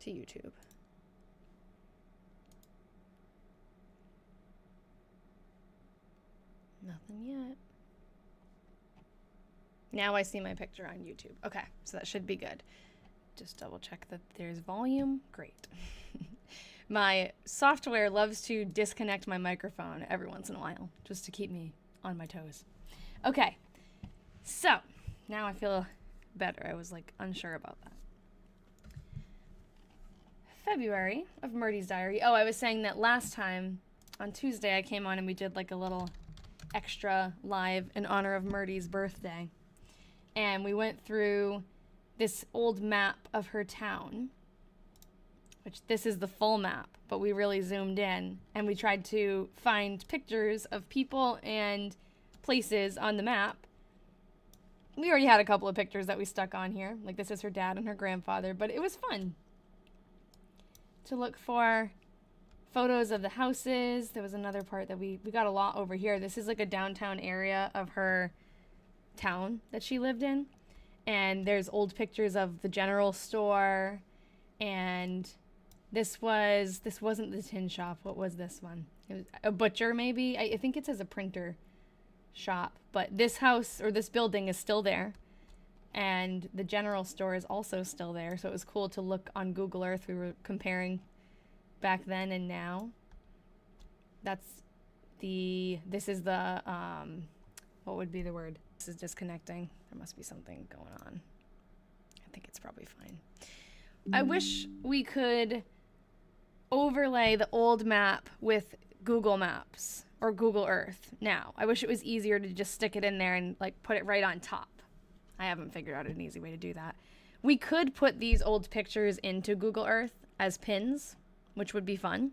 to YouTube. Nothing yet. Now I see my picture on YouTube. Okay, so that should be good. Just double check that there's volume. Great. My software loves to disconnect my microphone every once in a while, just to keep me on my toes. Okay, so now I feel better. I was like unsure about that. February of Myrtie's diary. Oh, I was saying that last time on Tuesday I came on and we did like a little extra live in honor of Myrtie's birthday. And we went through this old map of her town, which this is the full map, but we really zoomed in and we tried to find pictures of people and places on the map. We already had a couple of pictures that we stuck on here. Like this is her dad and her grandfather, but it was fun to look for photos of the houses. There was another part that we got a lot over here. This is like a downtown area of her town that she lived in. And there's old pictures of the general store. And this wasn't the tin shop. What was this one? It was a butcher maybe. I think it says a printer shop. But this house or this building is still there. And the general store is also still there. So it was cool to look on Google Earth. We were comparing back then and now. This is the, what would be the word? This is disconnecting. There must be something going on. I think it's probably fine. I wish we could overlay the old map with Google Maps or Google Earth now. I wish it was easier to just stick it in there and like put it right on top. I haven't figured out an easy way to do that. We could put these old pictures into Google Earth as pins, which would be fun.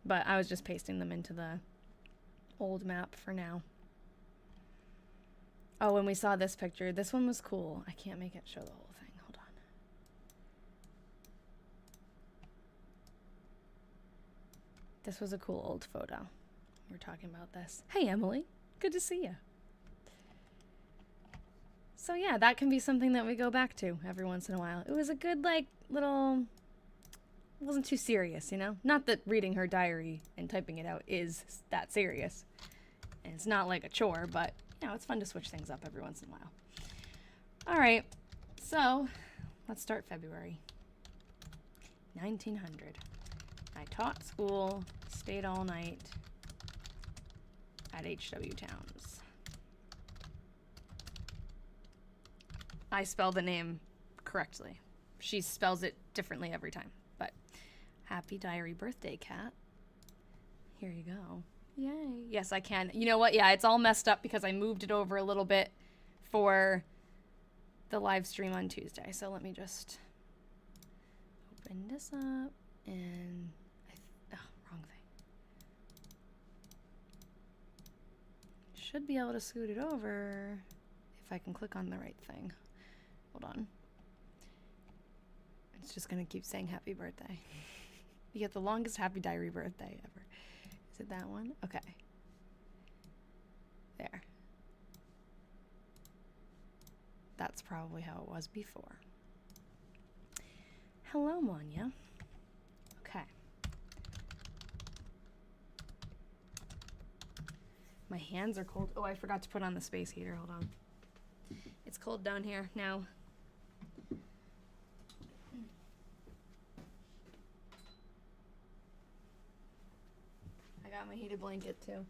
But I was just pasting them into the old map for now. Oh, and we saw this picture. This one was cool. I can't make it show the whole thing. Hold on. This was a cool old photo. We're talking about this. Hey, Emily. Good to see you. So yeah, that can be something that we go back to every once in a while. It was a good, like, little... It wasn't too serious, you know? Not that reading her diary and typing it out is that serious. And it's not like a chore, but, you know, it's fun to switch things up every once in a while. All right, so let's start February. 1900. I taught school, stayed all night at H.W. Towns. I spell the name correctly. She spells it differently every time, but happy diary birthday, Kat. Here you go. Yay. Yes, I can. You know what? Yeah, it's all messed up because I moved it over a little bit for the live stream on Tuesday. So let me just open this up and wrong thing. Should be able to scoot it over if I can click on the right thing. Hold on. It's just gonna keep saying happy birthday. You get the longest happy diary birthday ever. Is it that one? Okay. There. That's probably how it was before. Hello, Monya. Okay. My hands are cold. Oh, I forgot to put on the space heater. Hold on. It's cold down here now. I got my heated blanket too.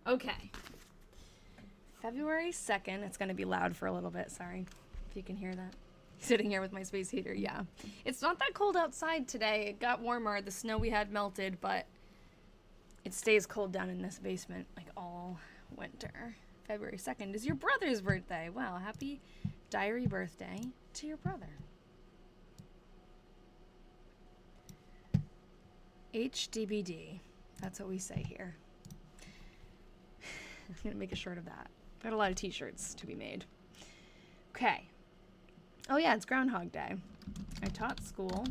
Okay. February 2nd. It's going to be loud for a little bit. Sorry if you can hear that. Sitting here with my space heater. Yeah. It's not that cold outside today. It got warmer. The snow we had melted, but it stays cold down in this basement like all winter. February 2nd is your brother's birthday. Wow. Happy diary birthday to your brother. HDBD. That's what we say here. I'm going to make a shirt of that. Got a lot of t-shirts to be made. Okay. Oh yeah, it's Groundhog Day. I taught school.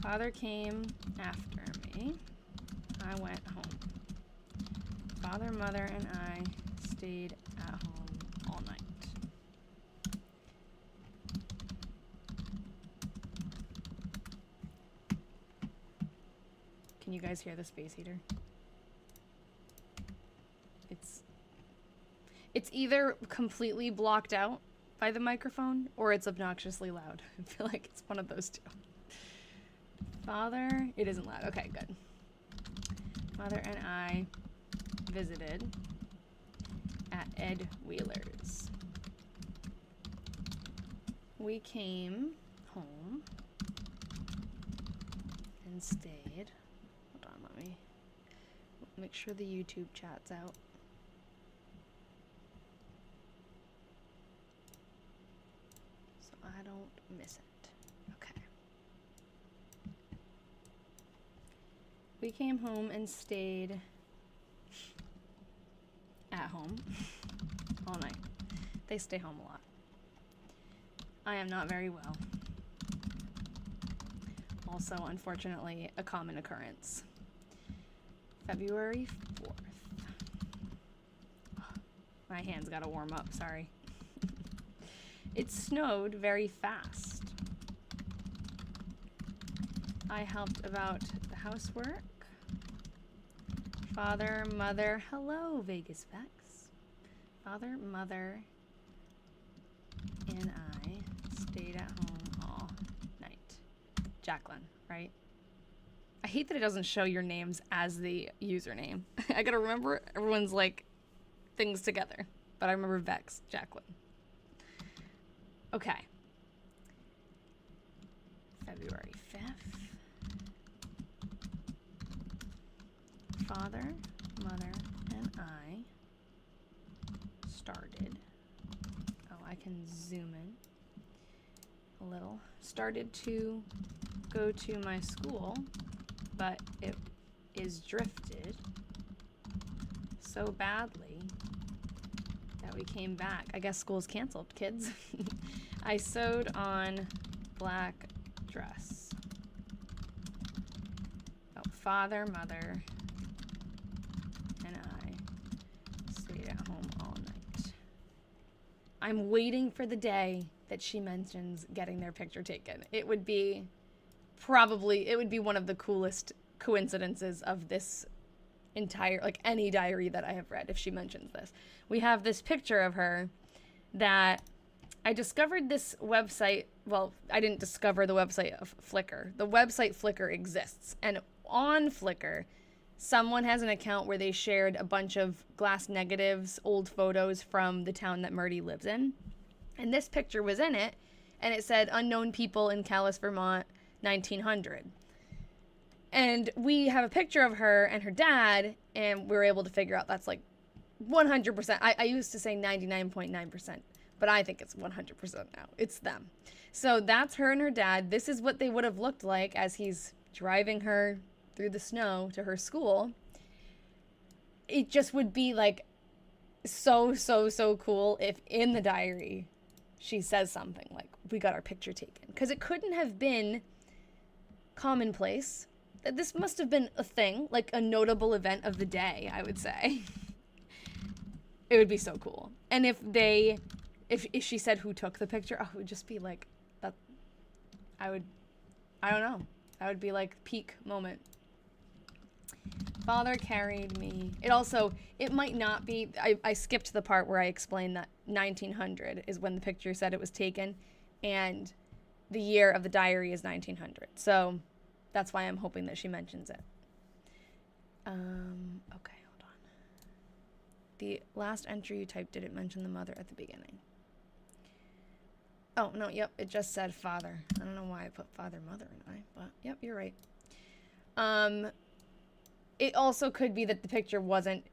Father came after me. I went home. Father, mother, and I stayed at home all night. Can you guys hear the space heater? It's either completely blocked out by the microphone or it's obnoxiously loud. I feel like it's one of those two. Father, it isn't loud. Okay, good. Father and I visited at Ed Wheeler's. We came home and stayed. Hold on, let me make sure the YouTube chat's out. So I don't miss it. Okay. We came home and stayed at home all night. They stay home a lot. I am not very well. Also, unfortunately, a common occurrence. February 4th. Oh, my hands gotta warm up, sorry. It snowed very fast. I helped about the housework. Father, mother, hello, Vegas Vex. Father, mother, and I stayed at home all night. Jacqueline, right? I hate that it doesn't show your names as the username. I gotta remember everyone's like things together. But I remember Vex, Jacqueline. Okay. February 5th. Father, mother, and I started. Oh, I can zoom in a little. Started to go to my school, but it is drifted so badly that we came back. I guess school's canceled, kids. I sewed on black dress. Oh, father, mother, and I stayed at home all night. I'm waiting for the day that she mentions getting their picture taken. It would be one of the coolest coincidences of this entire, like any diary that I have read, if she mentions this. We have this picture of her that I discovered this website. Well, I didn't discover the website of Flickr. The website Flickr exists. And on Flickr, someone has an account where they shared a bunch of glass negatives, old photos from the town that Myrtie lives in. And this picture was in it. And it said, unknown people in Calais, Vermont, 1900. And we have a picture of her and her dad, and we were able to figure out that's like 100%. I used to say 99.9%, but I think it's 100% now. It's them. So that's her and her dad. This is what they would have looked like as he's driving her through the snow to her school. It just would be like so cool if in the diary she says something like, we got our picture taken. Because it couldn't have been commonplace. This must have been a thing, like a notable event of the day, I would say. It would be so cool. And if she said who took the picture, oh, it would just be like, that. I don't know. That would be like peak moment. Father carried me. It might not be, I skipped the part where I explained that 1900 is when the picture said it was taken, and the year of the diary is 1900. So that's why I'm hoping that she mentions it. Okay, hold on. The last entry you typed didn't mention the mother at the beginning. Oh, no, yep, it just said father. I don't know why I put father, mother, and I, but yep, you're right. It also could be that the picture wasn't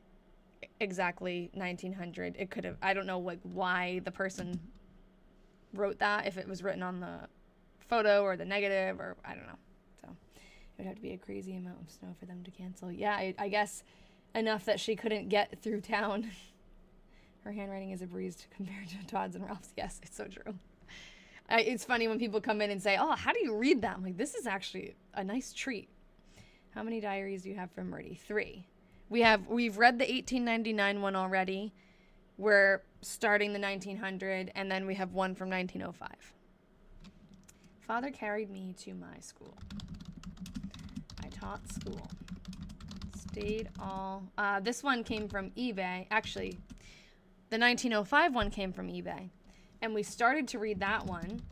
exactly 1900. It could have, I don't know, like, why the person wrote that, if it was written on the photo or the negative, or I don't know. So it would have to be a crazy amount of snow for them to cancel. Yeah, I guess enough that she couldn't get through town. Her handwriting is a breeze compared to Todd's and Ralph's. Yes, it's so true. It's funny when people come in and say, oh, how do you read that? I'm like, this is actually a nice treat. How many diaries do you have from Myrtie? 3. We've read the 1899 one already. we're starting the 1900, and then we have one from 1905. Father carried me to my school. I taught school. Stayed all... this one came from eBay. Actually, the 1905 one came from eBay. And we started to read that one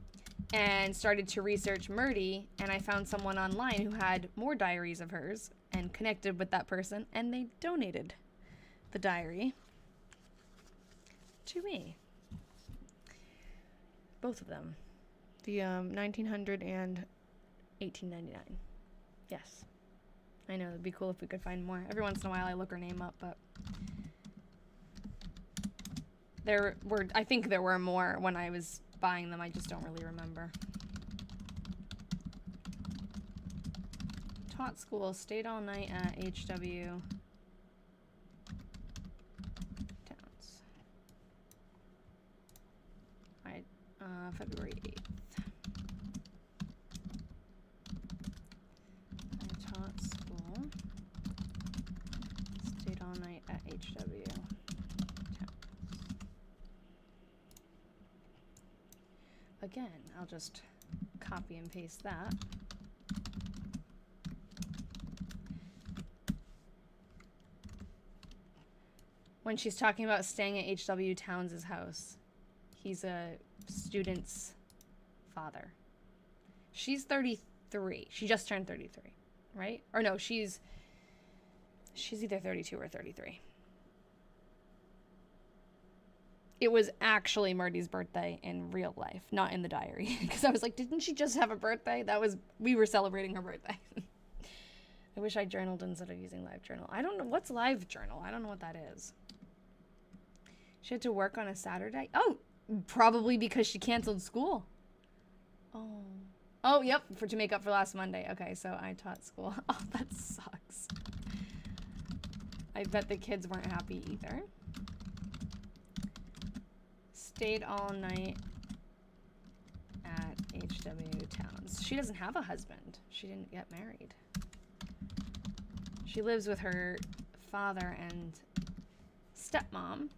and started to research Myrtie, and I found someone online who had more diaries of hers and connected with that person, and they donated the diary to me. Both of them. The 1900 and 1899. Yes. I know, it'd be cool if we could find more. Every once in a while I look her name up, but I think there were more when I was buying them. I just don't really remember. Taught school, stayed all night at HW Towns. February 8th. I taught school, stayed all night at HW Towns. Again, I'll just copy and paste that. When she's talking about staying at H.W. Towns' house, he's a student's father. She's 33. She just turned 33, right? Or no, she's either 32 or 33. It was actually Myrtie's birthday in real life, not in the diary. Because I was like, didn't she just have a birthday? We were celebrating her birthday. I wish I journaled instead of using LiveJournal. I don't know. What's LiveJournal? I don't know what that is. She had to work on a Saturday? Oh, probably because she canceled school. Oh. Oh, yep, to make up for last Monday. Okay, so I taught school. Oh, that sucks. I bet the kids weren't happy either. Stayed all night at HW Towns. She doesn't have a husband. She didn't get married. She lives with her father and stepmom.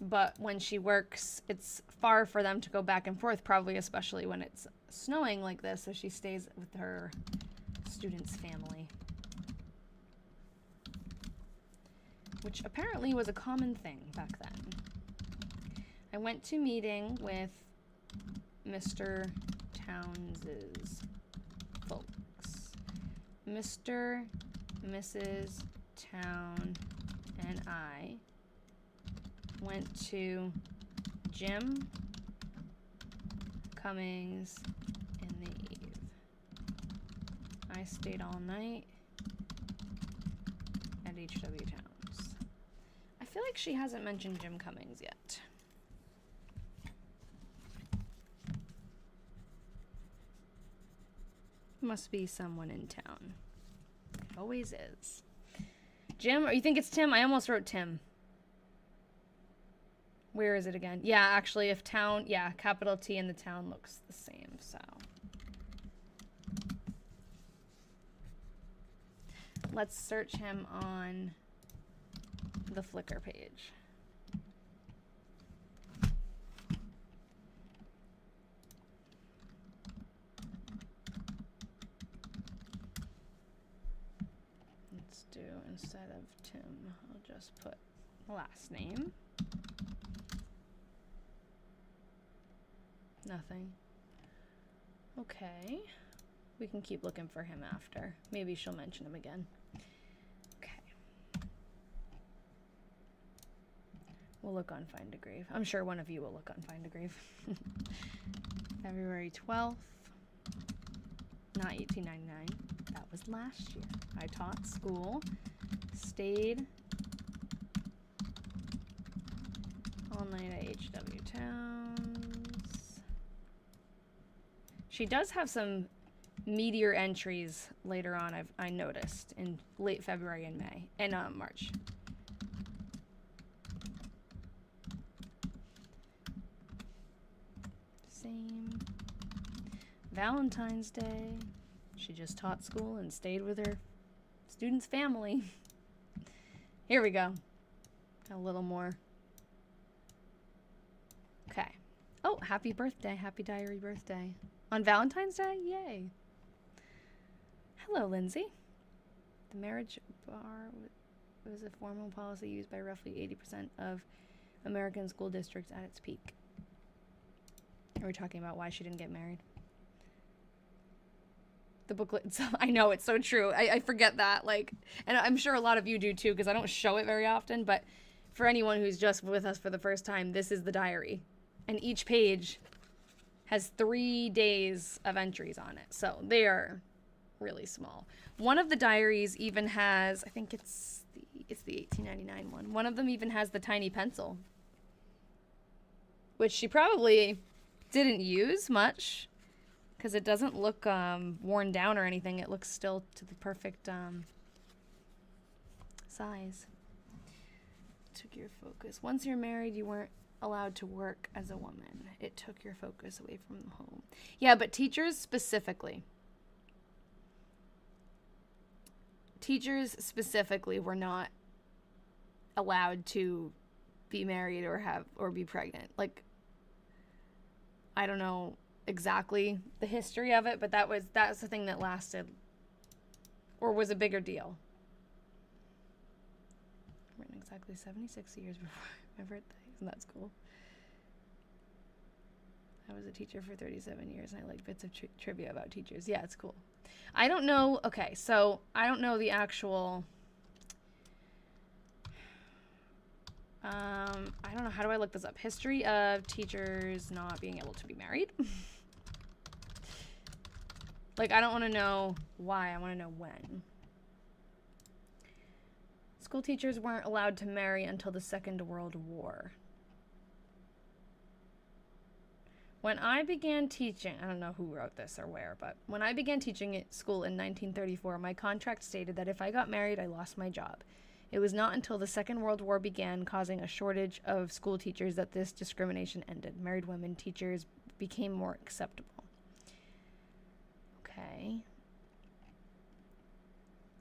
But when she works, it's far for them to go back and forth, probably especially when it's snowing like this, so she stays with her student's family. Which apparently was a common thing back then. I went to meeting with Mr. Towns's folks. Mr., Mrs. Town, and I went to Jim Cummings in the eve. I stayed all night at HW Towns. I feel like she hasn't mentioned Jim Cummings yet. Must be someone in town. Always is. Jim, or you think it's Tim? I almost wrote Tim. Where is it again? Yeah, actually, if town, yeah, capital T and the town looks the same, so. Let's search him on the Flickr page. Let's do, instead of Tim, I'll just put last name. Nothing. Okay. We can keep looking for him after. Maybe she'll mention him again. Okay. We'll look on Find a Grave. I'm sure one of you will look on Find a Grave. February 12th. Not 1899. That was last year. I taught school. Stayed all night at HW Towns. She does have some meteor entries later on, I noticed, in late February and May, and March. Same. Valentine's Day. She just taught school and stayed with her student's family. Here we go. A little more. Okay. Oh, happy birthday. Happy diary birthday. On Valentine's Day? Yay. Hello, Lindsay. The marriage bar was a formal policy used by roughly 80% of American school districts at its peak. Are we talking about why she didn't get married? The booklet itself, I know, it's so true. I forget that, like, and I'm sure a lot of you do too, because I don't show it very often, but for anyone who's just with us for the first time, this is the diary. And each page has 3 days of entries on it. So they are really small. One of the diaries even has, I think it's the 1899 one. One of them even has the tiny pencil, which she probably didn't use much, because it doesn't look worn down or anything. It looks still to the perfect size. Took your focus. Once you're married, you weren't allowed to work as a woman. It took your focus away from home. Yeah, but teachers specifically were not allowed to be married or be pregnant. Like, I don't know exactly the history of it, but that's the thing that lasted or was a bigger deal. Written exactly 76 years before my birthday. Isn't that cool? I was a teacher for 37 years and I like bits of trivia about teachers. Yeah, it's cool. I don't know. Okay, so I don't know the actual I don't know, how do I look this up? History of teachers not being able to be married. Like, I don't want to know why, I want to know when. School teachers weren't allowed to marry until the Second World War. When I began teaching, I don't know who wrote this or where, but when I began teaching at school in 1934, my contract stated that if I got married, I lost my job. It was not until the Second World War began, causing a shortage of school teachers, that this discrimination ended. Married women teachers became more acceptable. Okay.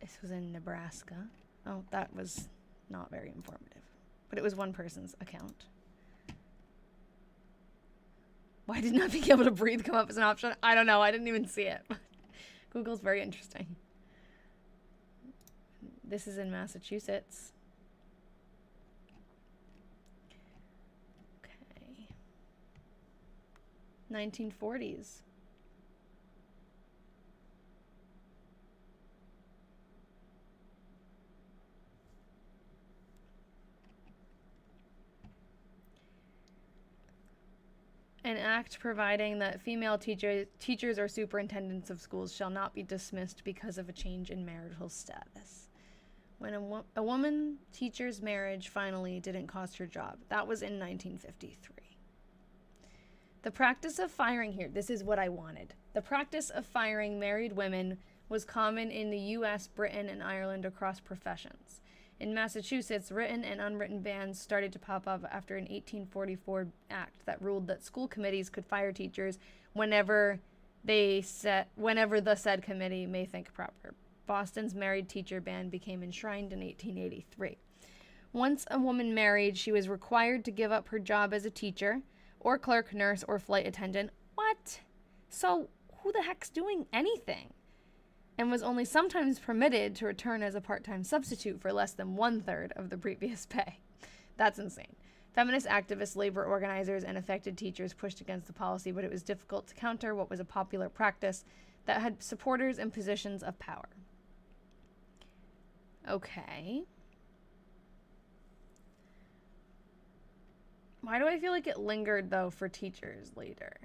This was in Nebraska. Oh, that was not very informative. But it was one person's account. Why did not being able to breathe come up as an option? I don't know. I didn't even see it. Google's very interesting. This is in Massachusetts. Okay. 1940s. An act providing that female teachers or superintendents of schools shall not be dismissed because of a change in marital status. When a woman teacher's marriage finally didn't cost her job. That was in 1953. The practice of firing here, this is what I wanted. The practice of firing married women was common in the U.S., Britain, and Ireland across professions. In Massachusetts, written and unwritten bans started to pop up after an 1844 act that ruled that school committees could fire teachers whenever the said committee may think proper. Boston's married teacher ban became enshrined in 1883. Once a woman married, she was required to give up her job as a teacher, or clerk, nurse, or flight attendant. What? So who the heck's doing anything? And was only sometimes permitted to return as a part-time substitute for less than 1/3 of the previous pay. That's insane. Feminist activists, labor organizers, and affected teachers pushed against the policy, but it was difficult to counter what was a popular practice that had supporters in positions of power. Okay. Why do I feel like it lingered, though, for teachers later?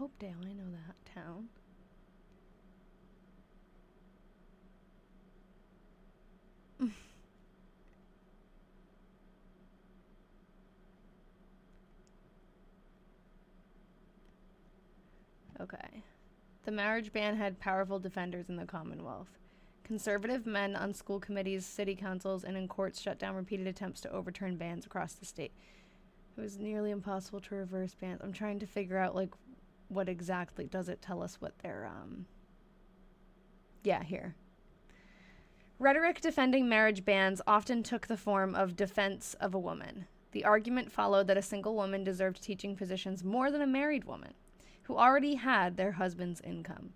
Hopedale, I know that town. Okay. The marriage ban had powerful defenders in the Commonwealth. Conservative men on school committees, city councils, and in courts shut down repeated attempts to overturn bans across the state. It was nearly impossible to reverse bans. I'm trying to figure out, like, what exactly does it tell us what their, yeah, here. Rhetoric defending marriage bans often took the form of defense of a woman. The argument followed that a single woman deserved teaching positions more than a married woman, who already had their husband's income.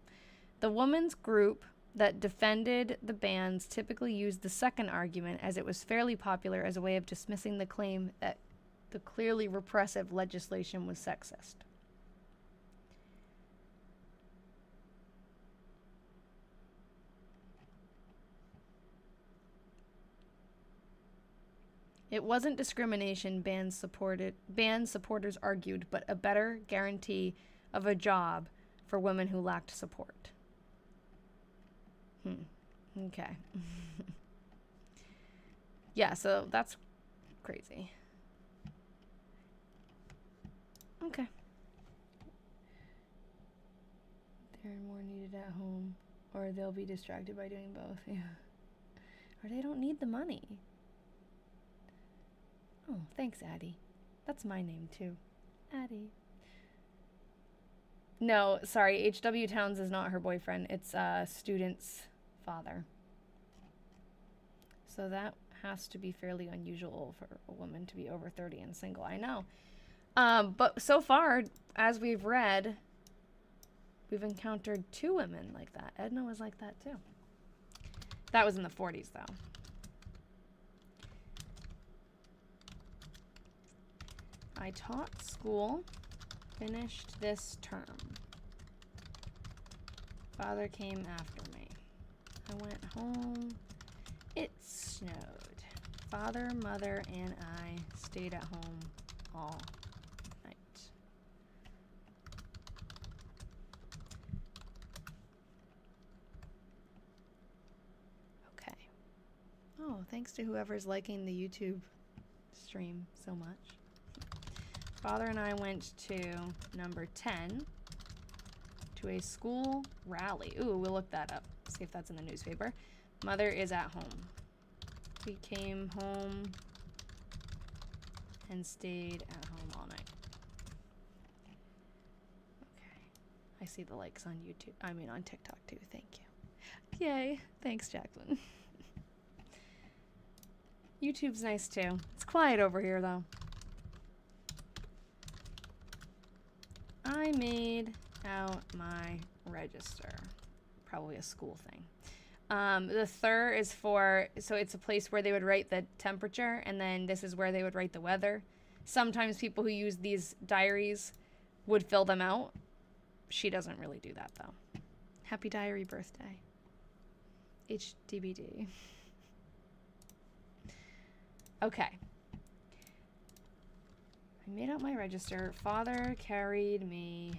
The women's group that defended the bans typically used the second argument, as it was fairly popular as a way of dismissing the claim that the clearly repressive legislation was sexist. It wasn't discrimination, bans supporters argued, but a better guarantee of a job for women who lacked support. Okay. Yeah, so that's crazy. Okay. They're more needed at home, or they'll be distracted by doing both. Yeah. Or they don't need the money. Oh, thanks, Addie. That's my name, too. Addie. No, sorry, H.W. Towns is not her boyfriend. It's a student's father. So that has to be fairly unusual for a woman to be over 30 and single. I know. But so far, as we've read, we've encountered 2 women like that. Edna was like that, too. That was in the 40s, though. I taught school, finished this term. Father came after me. I went home. It snowed. Father, mother, and I stayed at home all night. Okay. Oh, thanks to whoever's liking the YouTube stream so much. Father and I went to number 10 to a school rally. Ooh, we'll look that up. See if that's in the newspaper. Mother is at home. We came home and stayed at home all night. Okay. I see the likes on YouTube. I mean on TikTok too. Thank you. Yay. Thanks, Jacqueline. YouTube's nice too. It's quiet over here though. I made out my register. Probably a school thing. The thir is for, so it's a place where they would write the temperature, and then this is where they would write the weather. Sometimes people who use these diaries would fill them out. She doesn't really do that, though. Happy diary birthday. HDBD. Okay. I made out my register. Father carried me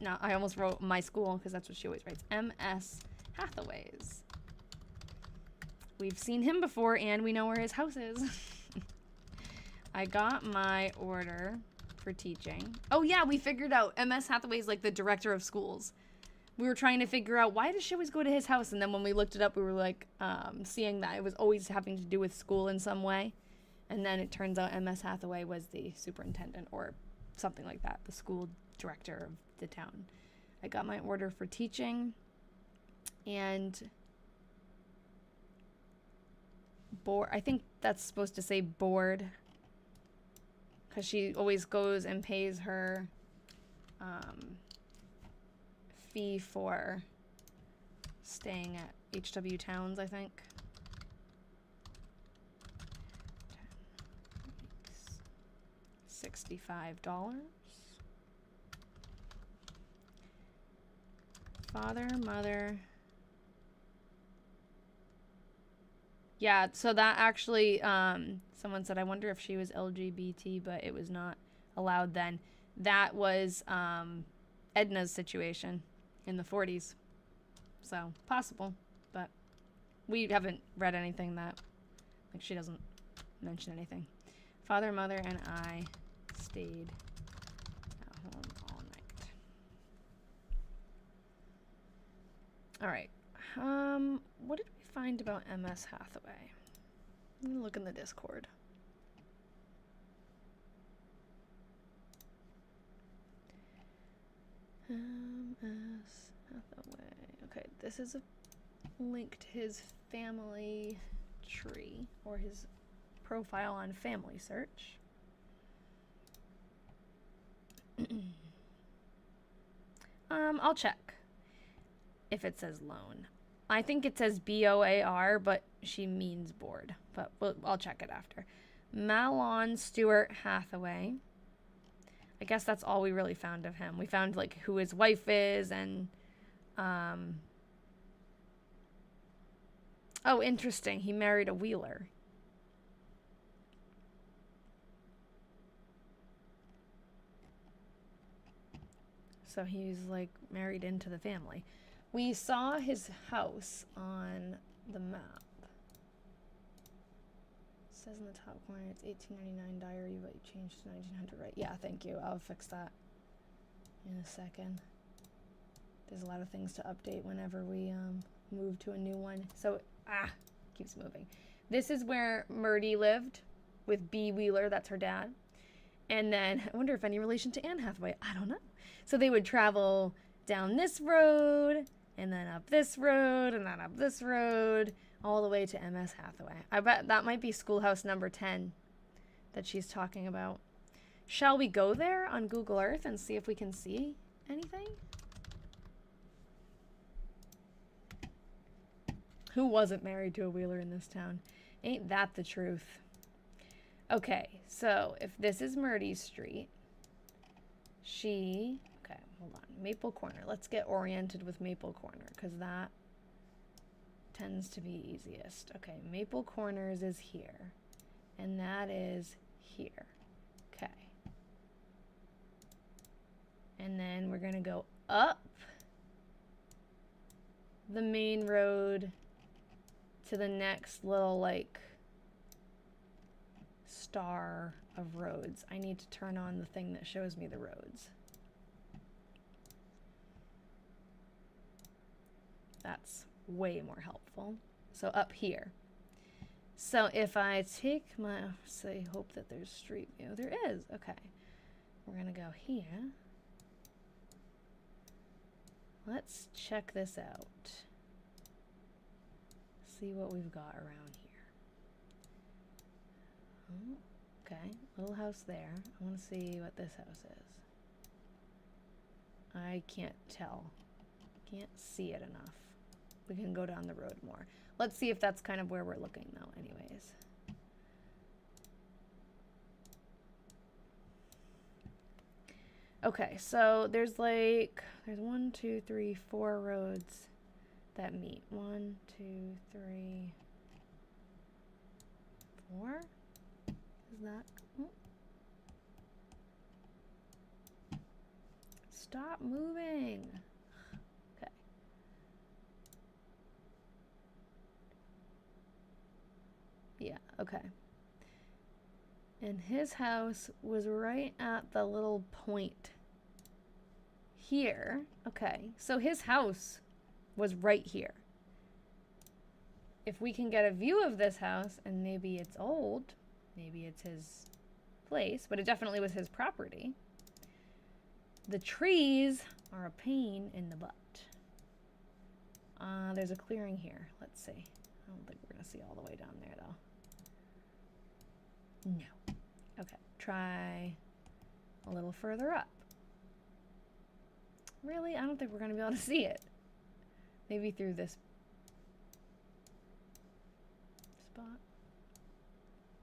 no, I almost wrote my school because that's what she always writes. M.S. Hathaway's. We've seen him before and we know where his house is. I got my order for teaching. Oh yeah, we figured out M.S. Hathaway's like the director of schools. We were trying to figure out why does she always go to his house, and then when we looked it up, we were like seeing that it was always having to do with school in some way. And then it turns out M.S. Hathaway was the superintendent or something like that, the school director of the town. I got my order for teaching and board. I think that's supposed to say board because she always goes and pays her fee for staying at H.W. Towns, I think. $65. Father, mother. Yeah, so that actually, someone said, I wonder if she was LGBT, but it was not allowed then. that was Edna's situation in the 40s. So, possible, but we haven't read anything that, like, she doesn't mention anything. Father, mother, and I stayed at home all night. All right. What did we find about MS Hathaway? Let me look in the Discord. MS Hathaway. Okay, this is a link to his family tree, or his profile on Family Search. I'll check if it says loan. I think it says BOAR, but she means board. But I'll check it after. Malon Stewart Hathaway. I guess that's all we really found of him. We found, like, who his wife is, and oh, interesting. He married a Wheeler. So he's, like, married into the family. We saw his house on the map. It says in the top corner it's 1899 diary, but you changed to 1900, right? Yeah, thank you. I'll fix that in a second. There's a lot of things to update whenever we move to a new one. So, keeps moving. This is where Myrtie lived with B. Wheeler. That's her dad. And then, I wonder if any relation to Anne Hathaway. I don't know. So they would travel down this road, and then up this road, and then up this road, all the way to MS Hathaway. I bet that might be schoolhouse number 10 that she's talking about. Shall we go there on Google Earth and see if we can see anything? Who wasn't married to a Wheeler in this town? Ain't that the truth? Okay, so if this is Myrtie Street, okay, hold on. Maple Corner. Let's get oriented with Maple Corner, because that tends to be easiest. Okay, Maple Corners is here, and that is here. Okay. And then we're going to go up the main road to the next little, like, star of roads. I need to turn on the thing that shows me the roads. That's way more helpful. So up here. So if I take my, say, hope that there's street view. There is. Okay. We're going to go here. Let's check this out. See what we've got around here. Oh, okay, little house there. I want to see what this house is. I can't tell. Can't see it enough. We can go down the road more. Let's see if that's kind of where we're looking though, anyways. Okay, so there's 1, 2, 3, 4 roads that meet. 1, 2, 3, 4. Is that? Oh. Stop moving. Okay. Yeah, okay. And his house was right at the little point here. Okay, so his house was right here. If we can get a view of this house, and maybe it's old, maybe it's his place, but it definitely was his property. The trees are a pain in the butt. There's a clearing here. Let's see. I don't think we're gonna see all the way down there though. No. Okay, try a little further up. Really? I don't think we're gonna be able to see it. Maybe through this spot.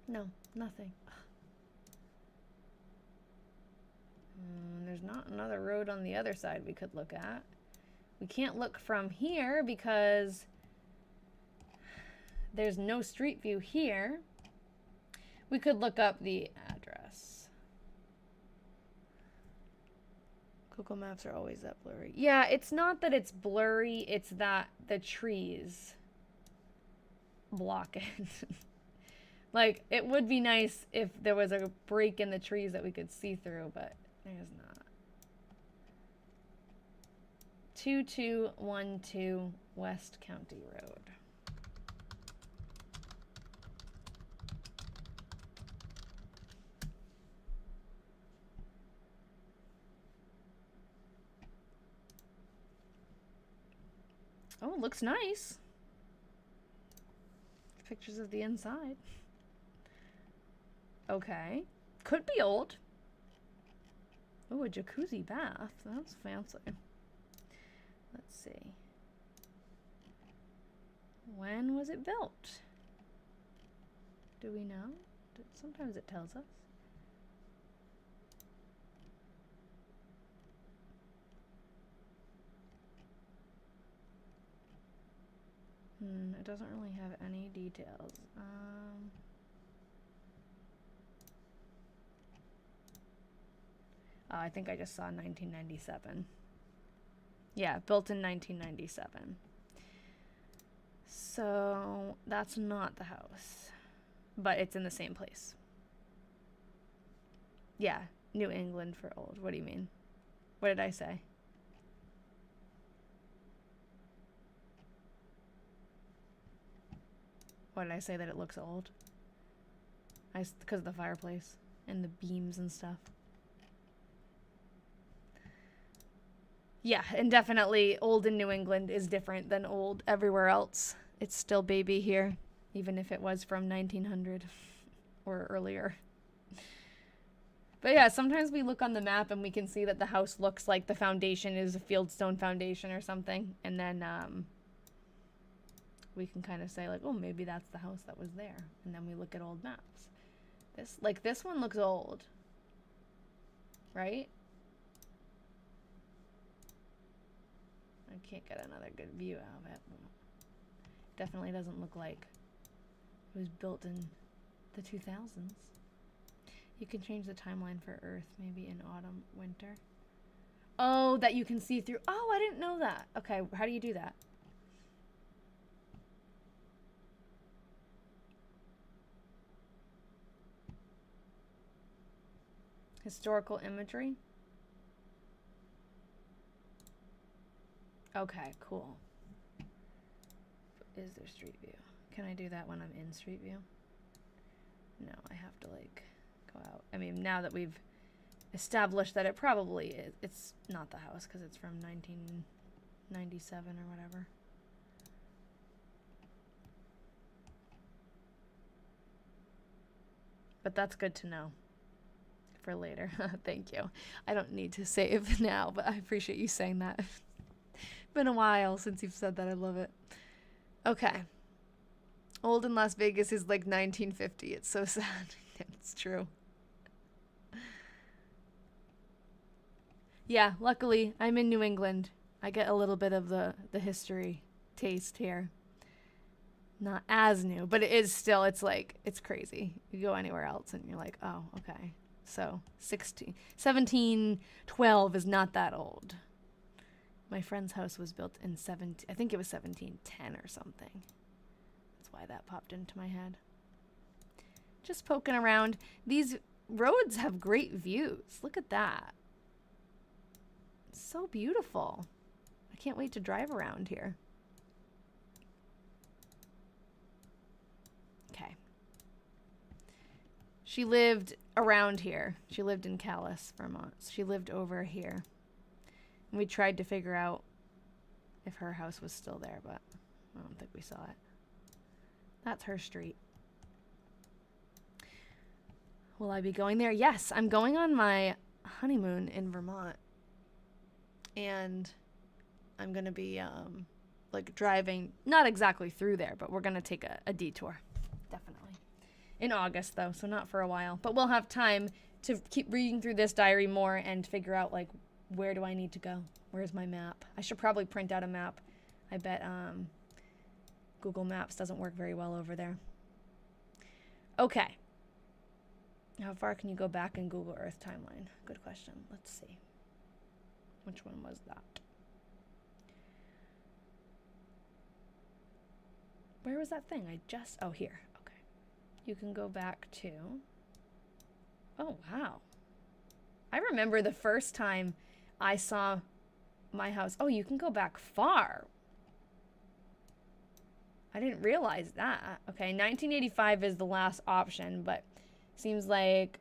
No, nothing. There's not another road on the other side we could look at. We can't look from here because there's no street view here. We could look up the address. Google Maps are always that blurry. Yeah, it's not that it's blurry, it's that the trees block it. Like, it would be nice if there was a break in the trees that we could see through, but there's not. 2212 West County Road. Oh, it looks nice. Pictures of the inside. Okay. Could be old. Oh, a jacuzzi bath. That's fancy. Let's see. When was it built? Do we know? Sometimes it tells us. It doesn't really have any details. I think I just saw 1997. Yeah, built in 1997. So that's not the house, but it's in the same place. Yeah, New England for old. What do you mean? What did I say? What did I say, that it looks old? Because of the fireplace and the beams and stuff. Yeah, and definitely old in New England is different than old everywhere else. It's still baby here, even if it was from 1900 or earlier. But yeah, sometimes we look on the map and we can see that the house looks like the foundation is a fieldstone foundation or something. And then we can kind of say like, oh, maybe that's the house that was there. And then we look at old maps. This one looks old, right? I can't get another good view out of it. Definitely doesn't look like it was built in the 2000s. You can change the timeline for Earth, maybe in autumn, winter. Oh, that you can see through. Oh, I didn't know that. Okay, how do you do that? Historical imagery. Okay, cool. Is there Street View? Can I do that when I'm in Street View? No, I have to like go out. I mean, now that we've established that it probably is, it's not the house because it's from 1997 or whatever. But that's good to know for later. Thank you. I don't need to save now, but I appreciate you saying that. Been a while since you've said that. I love it. Okay. Old in Las Vegas is like 1950. It's so sad. It's true. Yeah, luckily I'm in New England. I get a little bit of the history taste here. Not as new, but it is still, it's like, it's crazy. You go anywhere else and you're like, oh, okay. So 1712 is not that old. My friend's house was built in I think it was 1710 or something. That's why that popped into my head. Just poking around. These roads have great views. Look at that. It's so beautiful. I can't wait to drive around here. Okay. She lived around here. She lived in Calais, Vermont. She lived over here. And we tried to figure out if her house was still there, but I don't think we saw it. That's her street. Will I be going there? Yes, I'm going on my honeymoon in Vermont. And I'm going to be like driving, not exactly through there, but we're going to take a detour. Definitely. In August, though, so not for a while. But we'll have time to keep reading through this diary more and figure out, like, where do I need to go? Where's my map? I should probably print out a map. I bet Google Maps doesn't work very well over there. Okay. How far can you go back in Google Earth timeline? Good question. Let's see. Which one was that? Where was that thing? Oh, here. Okay. You can go back to... Oh, wow. I remember the first time I saw my house. Oh, you can go back far. I didn't realize that. Okay, 1985 is the last option, but seems like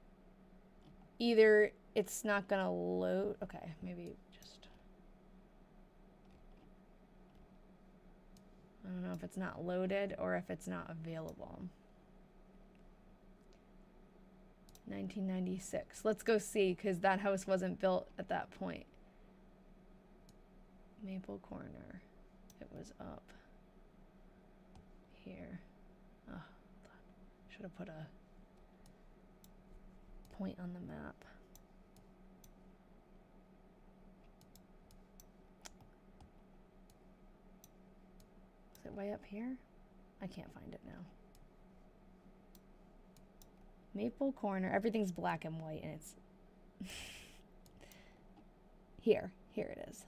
either it's not gonna load. Okay, maybe just... I don't know if it's not loaded or if it's not available. 1996. Let's go see, because that house wasn't built at that point. Maple Corner. It was up here. Oh, should have put a point on the map. Is it way up here? I can't find it now. Maple Corner. Everything's black and white, and it's here it is.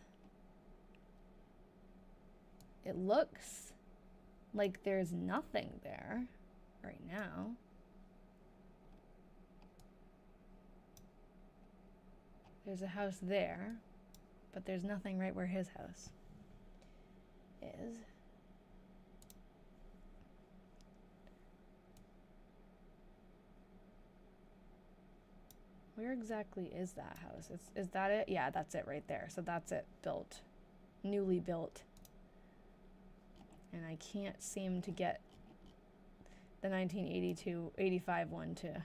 It looks like there's nothing there right now. There's a house there, but there's nothing right where his house is. Where exactly is that house? Is that it? Yeah, that's it right there. So that's it, built. Newly built. And I can't seem to get the 1982-85 one to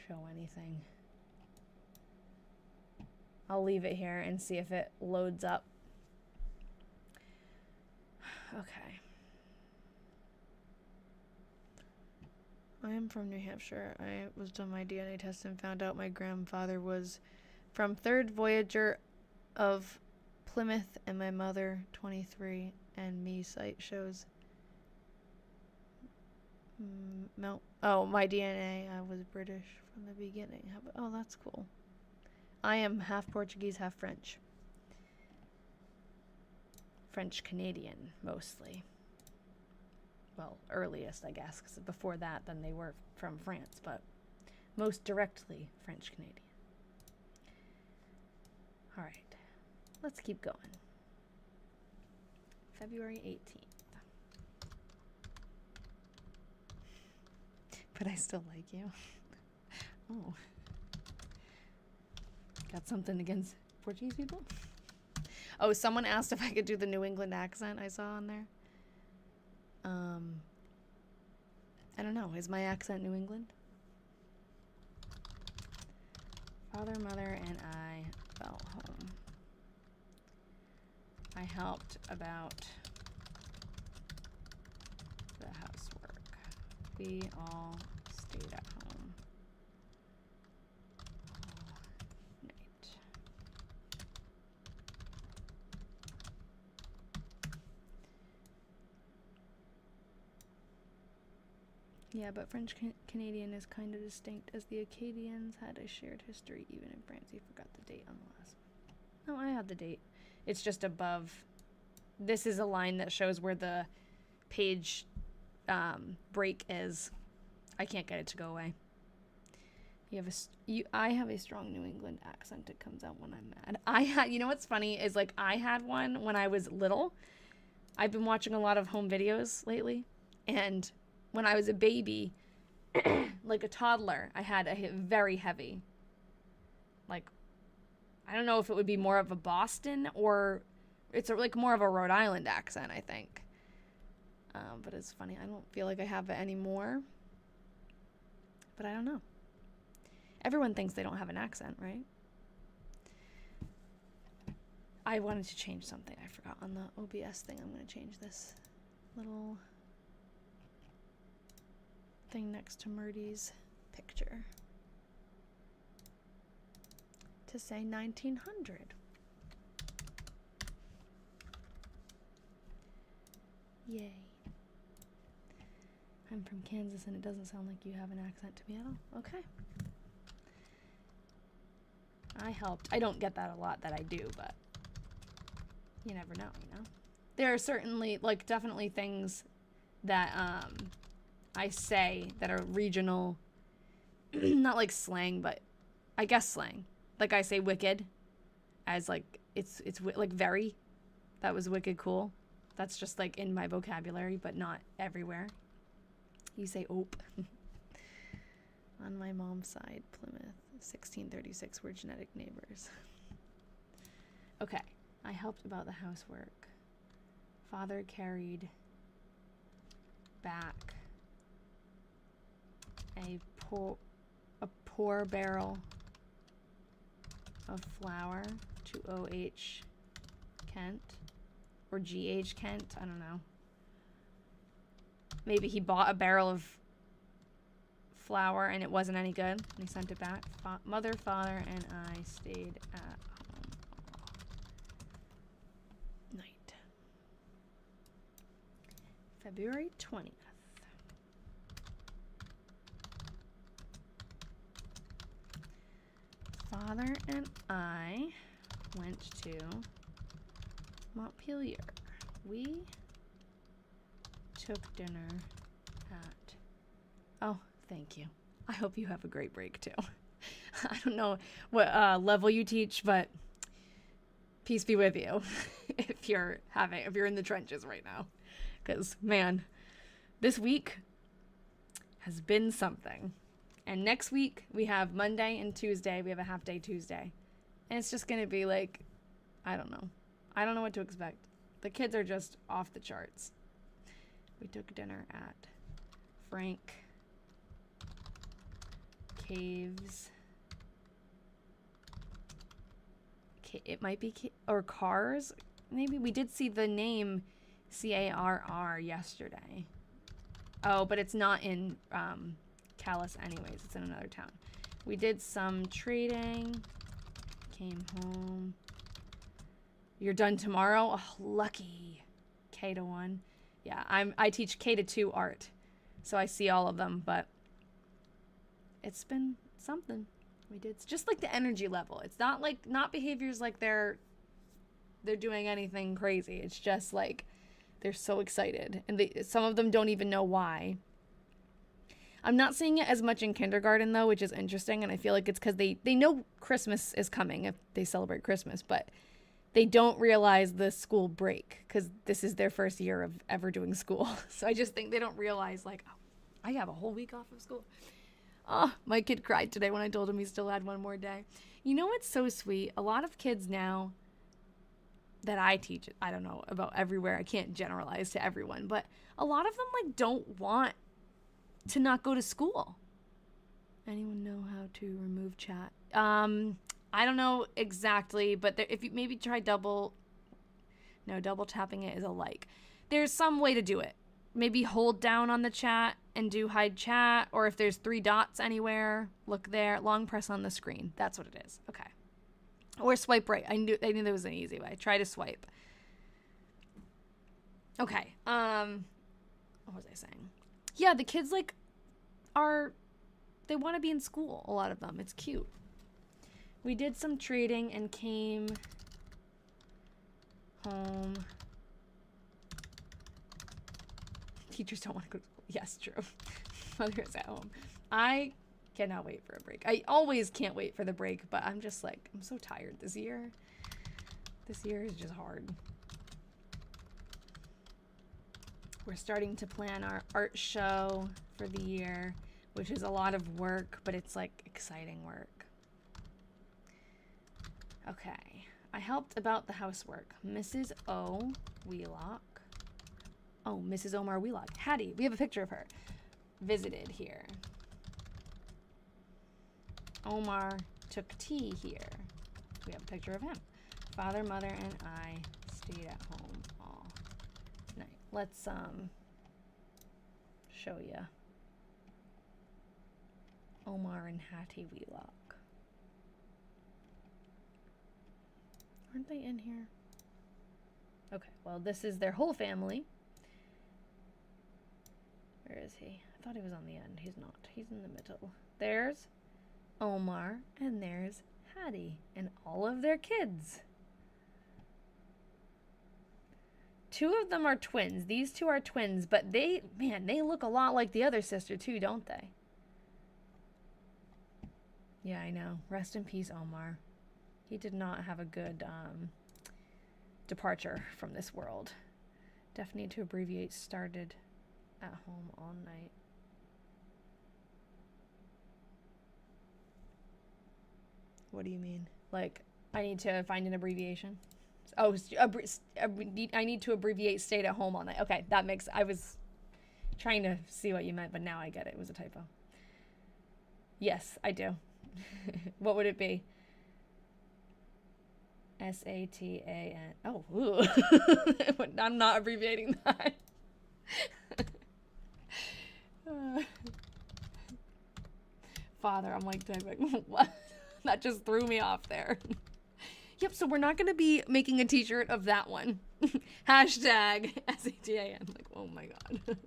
show anything. I'll leave it here and see if it loads up. Okay. I am from New Hampshire. I was done my DNA test and found out my grandfather was from 3rd Voyager of Plymouth, and my mother 23, and me site shows oh, my DNA, I was British from the beginning. Oh, that's cool. I am half Portuguese, half French. French Canadian, mostly. Well, earliest, I guess, because before that, then they were from France, but most directly French Canadian. All right, let's keep going. February 18th. But I still like you. Oh. Got something against Portuguese people? Oh, someone asked if I could do the New England accent I saw on there. I don't know. Is my accent New England? Father, mother, and I felt home. I helped about the housework. We all stayed at home all night. Yeah, but French Canadian is kind of distinct, as the Acadians had a shared history even in France. You forgot the date on the last one. No, I have the date. It's just above. This is a line that shows where the page break is. I can't get it to go away. I have a strong New England accent. It comes out when I'm mad. You know what's funny is, like, I had one when I was little. I've been watching a lot of home videos lately, and when I was a baby, like a toddler, I had a very heavy, like, I don't know if it would be more of a Boston or it's like more of a Rhode Island accent, I think. But it's funny. I don't feel like I have it anymore. But I don't know. Everyone thinks they don't have an accent, right? I wanted to change something. I forgot on the OBS thing. I'm going to change this little thing next to Myrtie's picture to say 1900. Yay. I'm from Kansas and it doesn't sound like you have an accent to me at all. Okay. I helped. I don't get that a lot that I do, but you never know, you know? There are certainly, like, definitely things that I say that are regional, not like slang, but I guess slang. Like I say wicked as like, it's like very, that was wicked cool. That's just like in my vocabulary, but not everywhere. You say ope. On my mom's side, Plymouth, 1636, we're genetic neighbors. Okay, I helped about the housework. Father carried back a poor barrel of flour to O.H. Kent, or G.H. Kent, I don't know. Maybe he bought a barrel of flour and it wasn't any good, and he sent it back. Mother, father, and I stayed at home all night. February 20th. Father and I went to Montpelier. We took dinner at... Oh, thank you. I hope you have a great break too. I don't know what level you teach, but peace be with you if you're in the trenches right now. Because, man, this week has been something. And next week, we have Monday and Tuesday. We have a half day Tuesday. And it's just going to be like, I don't know. I don't know what to expect. The kids are just off the charts. We took dinner at Frank Caves. It might be, or Cars. Maybe we did see the name Carr yesterday. Oh, but it's not in Calais anyways. It's in another town. We did some trading. Came home. You're done tomorrow? Oh, lucky. K to 1. Yeah, I teach K to 2 art. So I see all of them, but it's been something. We did just like the energy level. It's not behaviors like they're doing anything crazy. It's just like they're so excited, and some of them don't even know why. I'm not seeing it as much in kindergarten though, which is interesting, and I feel like it's because they know Christmas is coming if they celebrate Christmas, but they don't realize the school break because this is their first year of ever doing school. So I just think they don't realize like, oh, I have a whole week off of school. Oh, my kid cried today when I told him he still had one more day. You know what's so sweet? A lot of kids now that I teach, I don't know about everywhere, I can't generalize to everyone, but a lot of them like don't want to not go to school. Anyone know how to remove chat? I don't know exactly, but if you maybe try double tapping it is a like. There's some way to do it. Maybe hold down on the chat and do hide chat, or if there's 3 dots anywhere, look there, long press on the screen. That's what it is. Okay. Or swipe right. I knew there was an easy way. Try to swipe. Okay. What was I saying? Yeah, the kids like they want to be in school, a lot of them. It's cute. We did some trading and came home. Teachers don't want to go to school. Yes, true. Mother is at home. I cannot wait for a break. I always can't wait for the break, but I'm just like, I'm so tired this year. This year is just hard. We're starting to plan our art show for the year, which is a lot of work, but it's like exciting work. Okay. I helped about the housework. Mrs. O. Wheelock. Oh, Mrs. Omar Wheelock. Hattie. We have a picture of her. Visited here. Omar took tea here. We have a picture of him. Father, mother, and I stayed at home all night. Let's show you Omar and Hattie Wheelock. Aren't they in here? Okay, well, this is their whole family. Where is he? I thought he was on the end. He's not. He's in the middle. There's Omar, and there's Patty and all of their kids. 2 of them are twins. These 2 are twins, but they look a lot like the other sister too, don't they? Yeah, I know. Rest in peace, Omar. He did not have a good departure from this world. Definitely to abbreviate started at home all night. What do you mean? Like, I need to find an abbreviation? Oh, I need to abbreviate stayed at home all night. Okay, that makes... I was trying to see what you meant, but now I get it. It was a typo. Yes, I do. What would it be? S-A-T-A-N. Oh, ooh. I'm not abbreviating that. Father, I'm like typing. What? That just threw me off there. Yep, so we're not going to be making a t-shirt of that one. Hashtag S-A-T-A-N. Like, oh my god.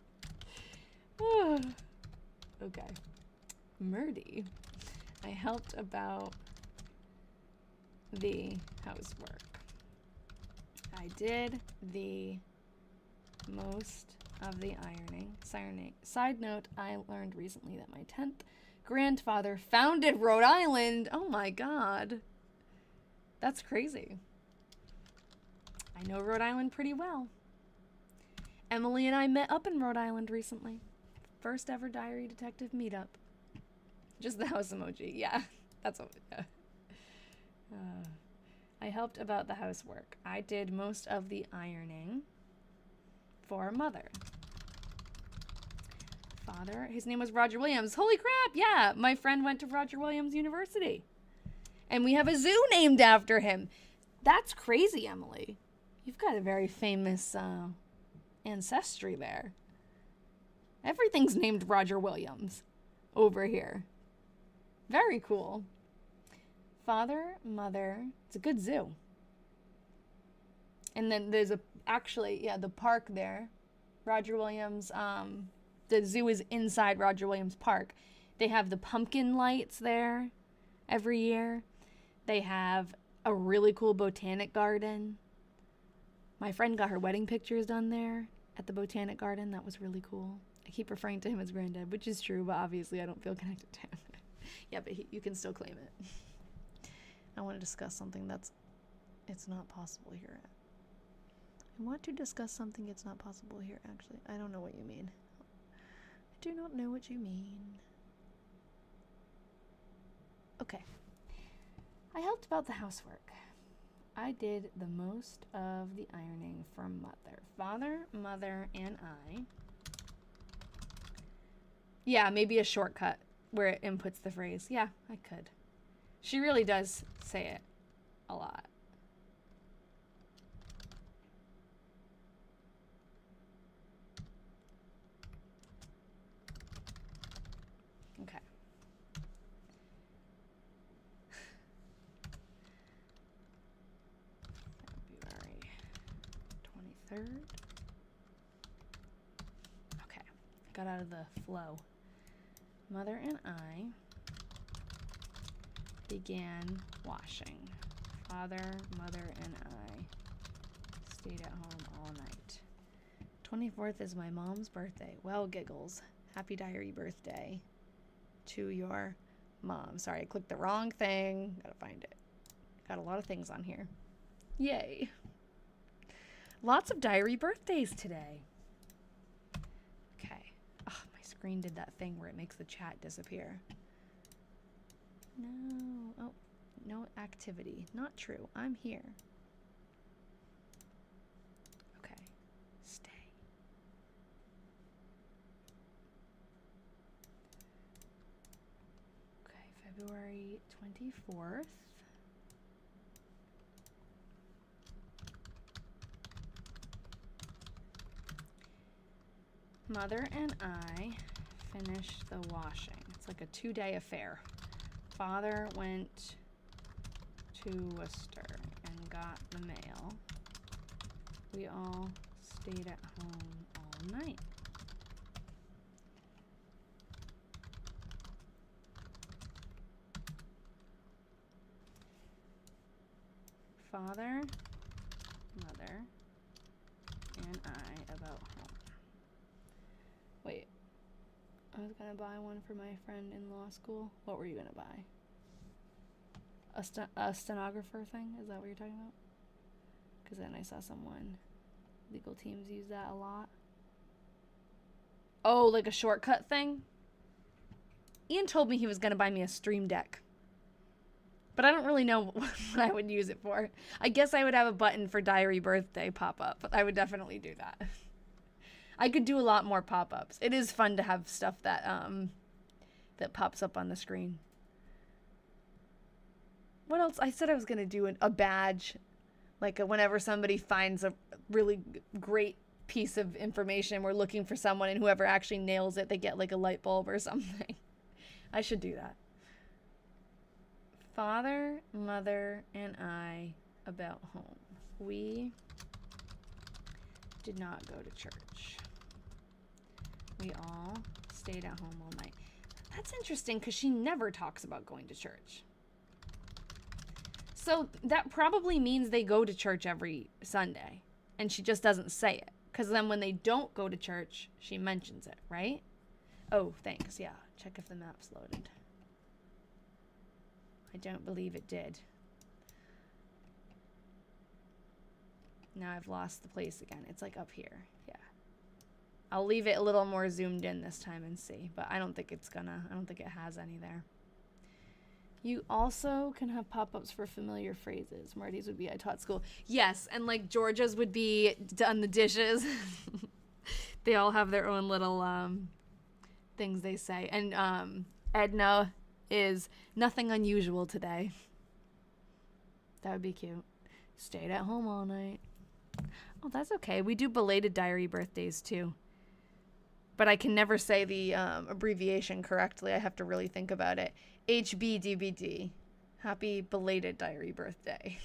Okay. Myrtie. I helped about the housework. I did the most of the ironing. Side note, I learned recently that my 10th grandfather founded Rhode Island. Oh my god. That's crazy. I know Rhode Island pretty well. Emily and I met up in Rhode Island recently. First ever diary detective meetup. Just the house emoji. Yeah, that's what. Yeah. I helped about the housework. I did most of the ironing for Mother. Father, his name was Roger Williams. Holy crap, yeah. My friend went to Roger Williams University. And we have a zoo named after him. That's crazy, Emily. You've got a very famous ancestry there. Everything's named Roger Williams over here. Very cool. Father, Mother. It's a good zoo. And then there's the park there. Roger Williams, the zoo is inside Roger Williams Park. They have the pumpkin lights there every year. They have a really cool botanic garden. My friend got her wedding pictures done there at the botanic garden. That was really cool. I keep referring to him as granddad, which is true, but obviously I don't feel connected to him. Yeah, but you can still claim it. I want to discuss something it's not possible here. I want to discuss something it's not possible here, actually. I don't know what you mean. I do not know what you mean. Okay. I helped about the housework. I did the most of the ironing for Mother. Father, Mother, and I. Yeah, maybe a shortcut where it inputs the phrase. Yeah, I could. She really does say it a lot. Okay. February 23rd. Okay. Got out of the flow. Mother and I began washing. Father, Mother, and I stayed at home all night. 24th is my mom's birthday. Well, giggles. Happy diary birthday to your mom. Sorry, I clicked the wrong thing. Gotta find it. Got a lot of things on here. Yay. Lots of diary birthdays today. Okay. Oh, my screen did that thing where it makes the chat disappear. No. Oh, no activity. Not true. I'm here. Okay. Stay. Okay, February 24th. Mother and I finished the washing. It's like a 2-day affair. Father went to Worcester and got the mail. We all stayed at home all night. Father, mother, and I about home. Wait. I was gonna buy one for my friend in law school. What were you gonna buy? A stenographer thing? Is that what you're talking about? Because then I saw someone, legal teams use that a lot. Oh, like a shortcut thing? Ian told me he was gonna buy me a Stream Deck. But I don't really know what I would use it for. I guess I would have a button for diary birthday pop up. I would definitely do that. I could do a lot more pop-ups. It is fun to have stuff that that pops up on the screen. What else? I said I was going to do a badge. Like whenever somebody finds a really great piece of information, we're looking for someone, and whoever actually nails it, they get like a light bulb or something. I should do that. Father, mother, and I about home. We did not go to church. We all stayed at home all night. That's interesting because she never talks about going to church. So that probably means they go to church every Sunday, and she just doesn't say it. Because then when they don't go to church, she mentions it, right? Oh, thanks. Yeah, check if the map's loaded. I don't believe it did. Now I've lost the place again. It's like up here. Yeah. I'll leave it a little more zoomed in this time and see. But I don't think it's gonna. I don't think it has any there. You also can have pop-ups for familiar phrases. Marty's would be I taught school. Yes, and like Georgia's would be done the dishes. They all have their own little things they say. And Edna is nothing unusual today. That would be cute. Stayed at home all night. Oh, that's okay. We do belated diary birthdays too. But I can never say the abbreviation correctly. I have to really think about it. HBDBD. Happy belated diary birthday.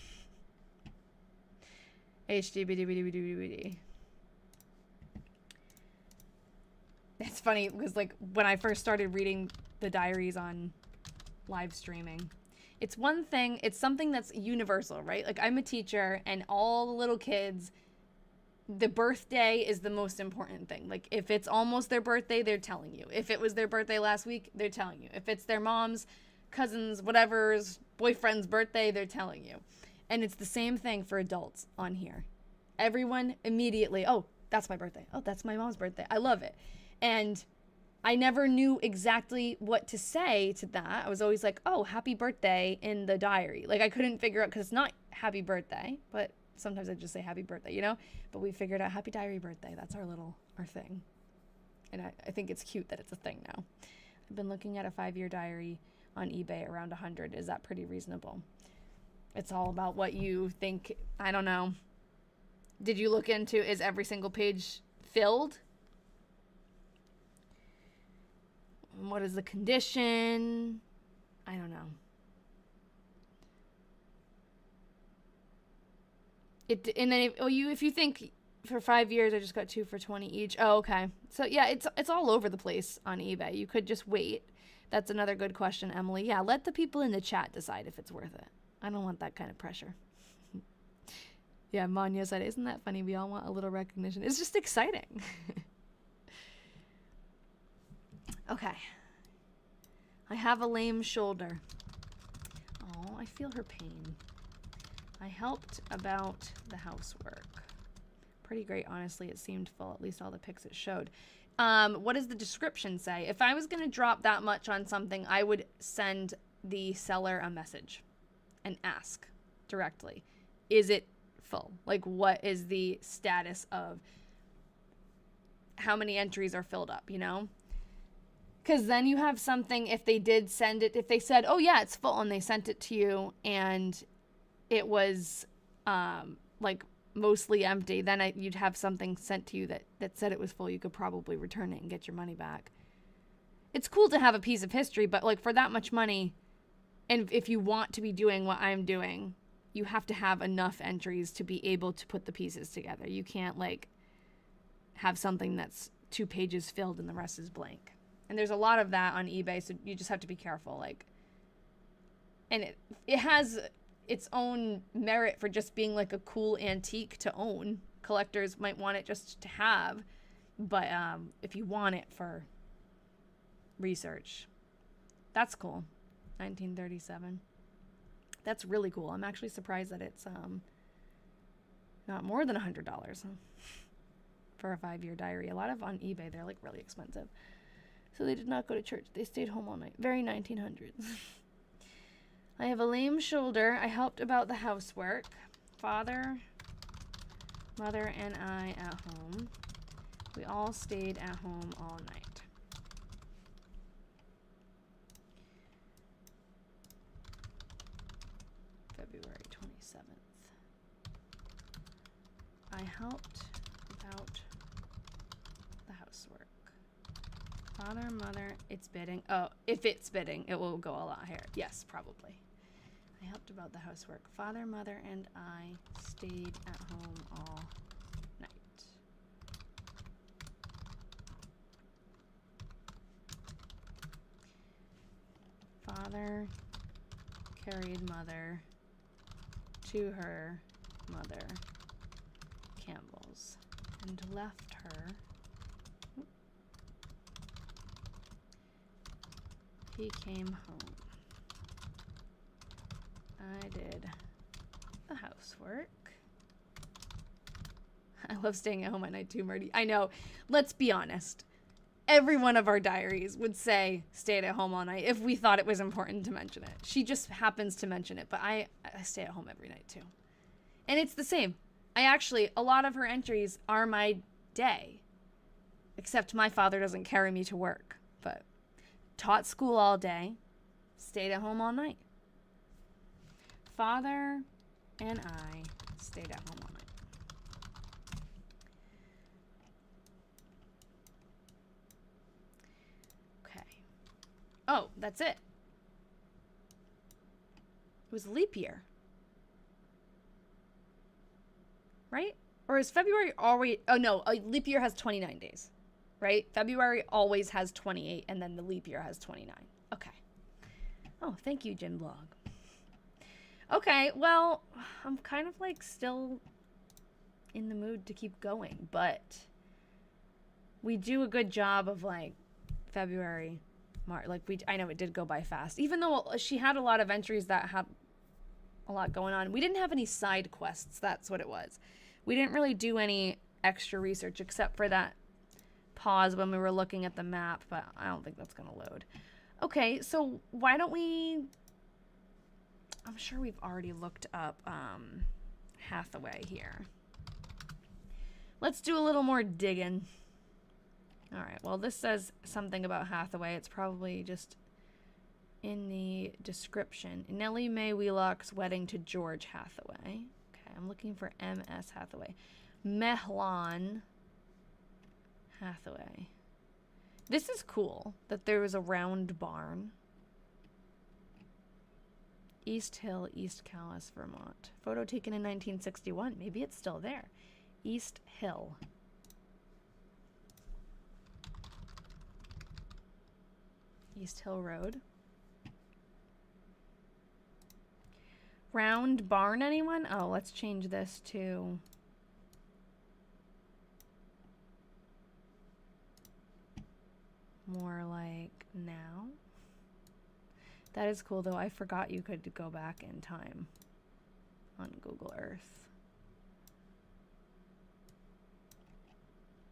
HDBDBDBD. It's funny because like when I first started reading the diaries on live streaming, it's one thing, it's something that's universal, right? Like I'm a teacher and all the little kids, the birthday is the most important thing. Like if it's almost their birthday, they're telling you. If it was their birthday last week, they're telling you. If it's their mom's, cousin's, whatever's, boyfriend's birthday, they're telling you. And it's the same thing for adults on here. Everyone immediately, oh, that's my birthday. Oh, that's my mom's birthday. I love it. And I never knew exactly what to say to that. I was always like, oh, happy birthday in the diary. Like I couldn't figure out, because it's not happy birthday, but sometimes I just say happy birthday, you know? But we figured out happy diary birthday. That's our thing. And I think it's cute that it's a thing now. I've been looking at a 5-year diary on eBay around 100. Is that pretty reasonable? It's all about what you think. I don't know. Did you look into, is every single page filled? What is the condition? I don't know. And then if you think for 5 years I just got 2 for 20 each. Oh, okay. So yeah, it's all over the place on eBay. You could just wait. That's another good question, Emily. Yeah, let the people in the chat decide if it's worth it. I don't want that kind of pressure. Yeah, Manya said, isn't that funny? We all want a little recognition. It's just exciting. Okay. I have a lame shoulder. Oh, I feel her pain. I helped about the housework. Pretty great, honestly. It seemed full, at least all the pics it showed. What does the description say? If I was going to drop that much on something, I would send the seller a message and ask directly, is it full? Like, what is the status of how many entries are filled up, you know? Because then you have something, if they did send it, if they said, oh yeah, it's full, and they sent it to you, and it was like mostly empty, then you'd have something sent to you that said it was full. You could probably return it and get your money back. It's cool to have a piece of history, but like for that much money, and if you want to be doing what I'm doing, you have to have enough entries to be able to put the pieces together. You can't like have something that's 2 pages filled and the rest is blank. And there's a lot of that on eBay, so you just have to be careful. Like, and it has its own merit for just being like a cool antique to own. Collectors might want it just to have, but if you want it for research, that's cool. 1937. That's really cool. I'm actually surprised that it's not more than $100 for a 5-year diary. A lot of on eBay, they're like really expensive. So they did not go to church. They stayed home all night. Very 1900s. I have a lame shoulder. I helped about the housework. Father, mother, and I at home. We all stayed at home all night. February 27th. I helped about the housework. Father, mother, it's bidding. Oh, if it's bidding, it will go a lot higher. Yes, probably. I helped about the housework. Father, mother, and I stayed at home all night. Father carried mother to her mother Campbell's and left her. He came home. I did the housework. I love staying at home at night too, Myrtie. I know. Let's be honest. Every one of our diaries would say stayed at home all night if we thought it was important to mention it. She just happens to mention it, but I stay at home every night too. And it's the same. A lot of her entries are my day. Except my father doesn't carry me to work. But taught school all day, stayed at home all night. Father and I stayed at home all night. Okay. Oh, that's it. It was leap year. Right? Or is February always... Oh, no. A leap year has 29 days. Right? February always has 28, and then the leap year has 29. Okay. Oh, thank you, Jen Blog. Okay, well, I'm kind of like still in the mood to keep going, but we do a good job of like February, March. Like I know it did go by fast, even though she had a lot of entries that had a lot going on. We didn't have any side quests. That's what it was. We didn't really do any extra research except for that pause when we were looking at the map, but I don't think that's going to load. Okay, so why don't we... I'm sure we've already looked up Hathaway here. Let's do a little more digging. All right, well, this says something about Hathaway. It's probably just in the description. Nellie Mae Wheelock's wedding to George Hathaway. Okay, I'm looking for M.S. Hathaway. Mehlan Hathaway. This is cool that there was a round barn. East Hill, East Calais, Vermont. Photo taken in 1961. Maybe it's still there. East Hill. East Hill Road. Round barn, anyone? Oh, let's change this to... more like now. That is cool, though. I forgot you could go back in time on Google Earth.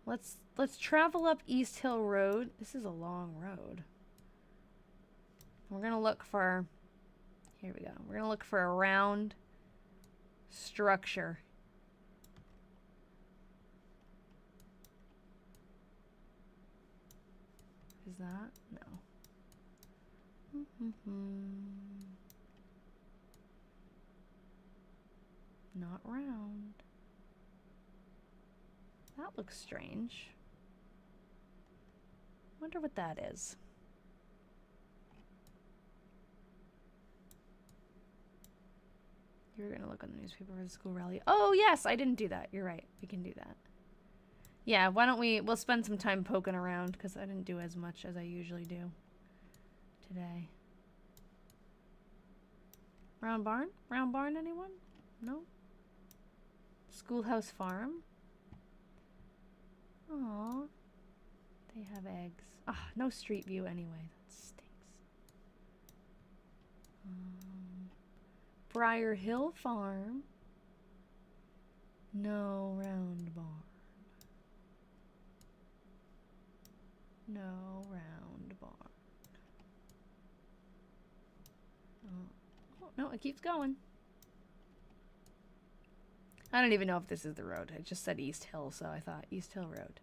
Let's travel up East Hill Road. This is a long road. We're gonna look for... Here we go. We're gonna look for a round structure. Is that? No. Not round. That looks strange. Wonder what that is. You're gonna look on the newspaper for the school rally. Oh yes, I didn't do that. You're right. We can do that. Yeah, why don't we'll spend some time poking around because I didn't do as much as I usually do today. Round barn? Round barn, anyone? No? Schoolhouse farm? Aww. They have eggs. Ah, no street view anyway. That stinks. Briar Hill Farm. No round barn. No round barn. Oh, no, it keeps going. I don't even know if this is the road. It just said East Hill, so I thought East Hill Road.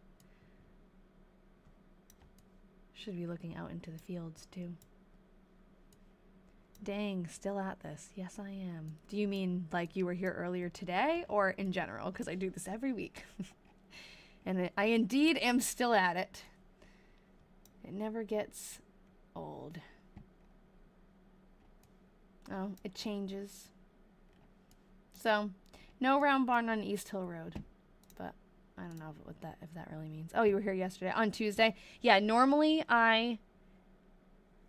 Should be looking out into the fields, too. Dang, still at this. Yes, I am. Do you mean like you were here earlier today or in general? Because I do this every week. And I indeed am still at it. It never gets old. Oh, it changes. So, no round barn on East Hill Road. But I don't know if that really means. Oh, you were here yesterday. On Tuesday? Yeah, normally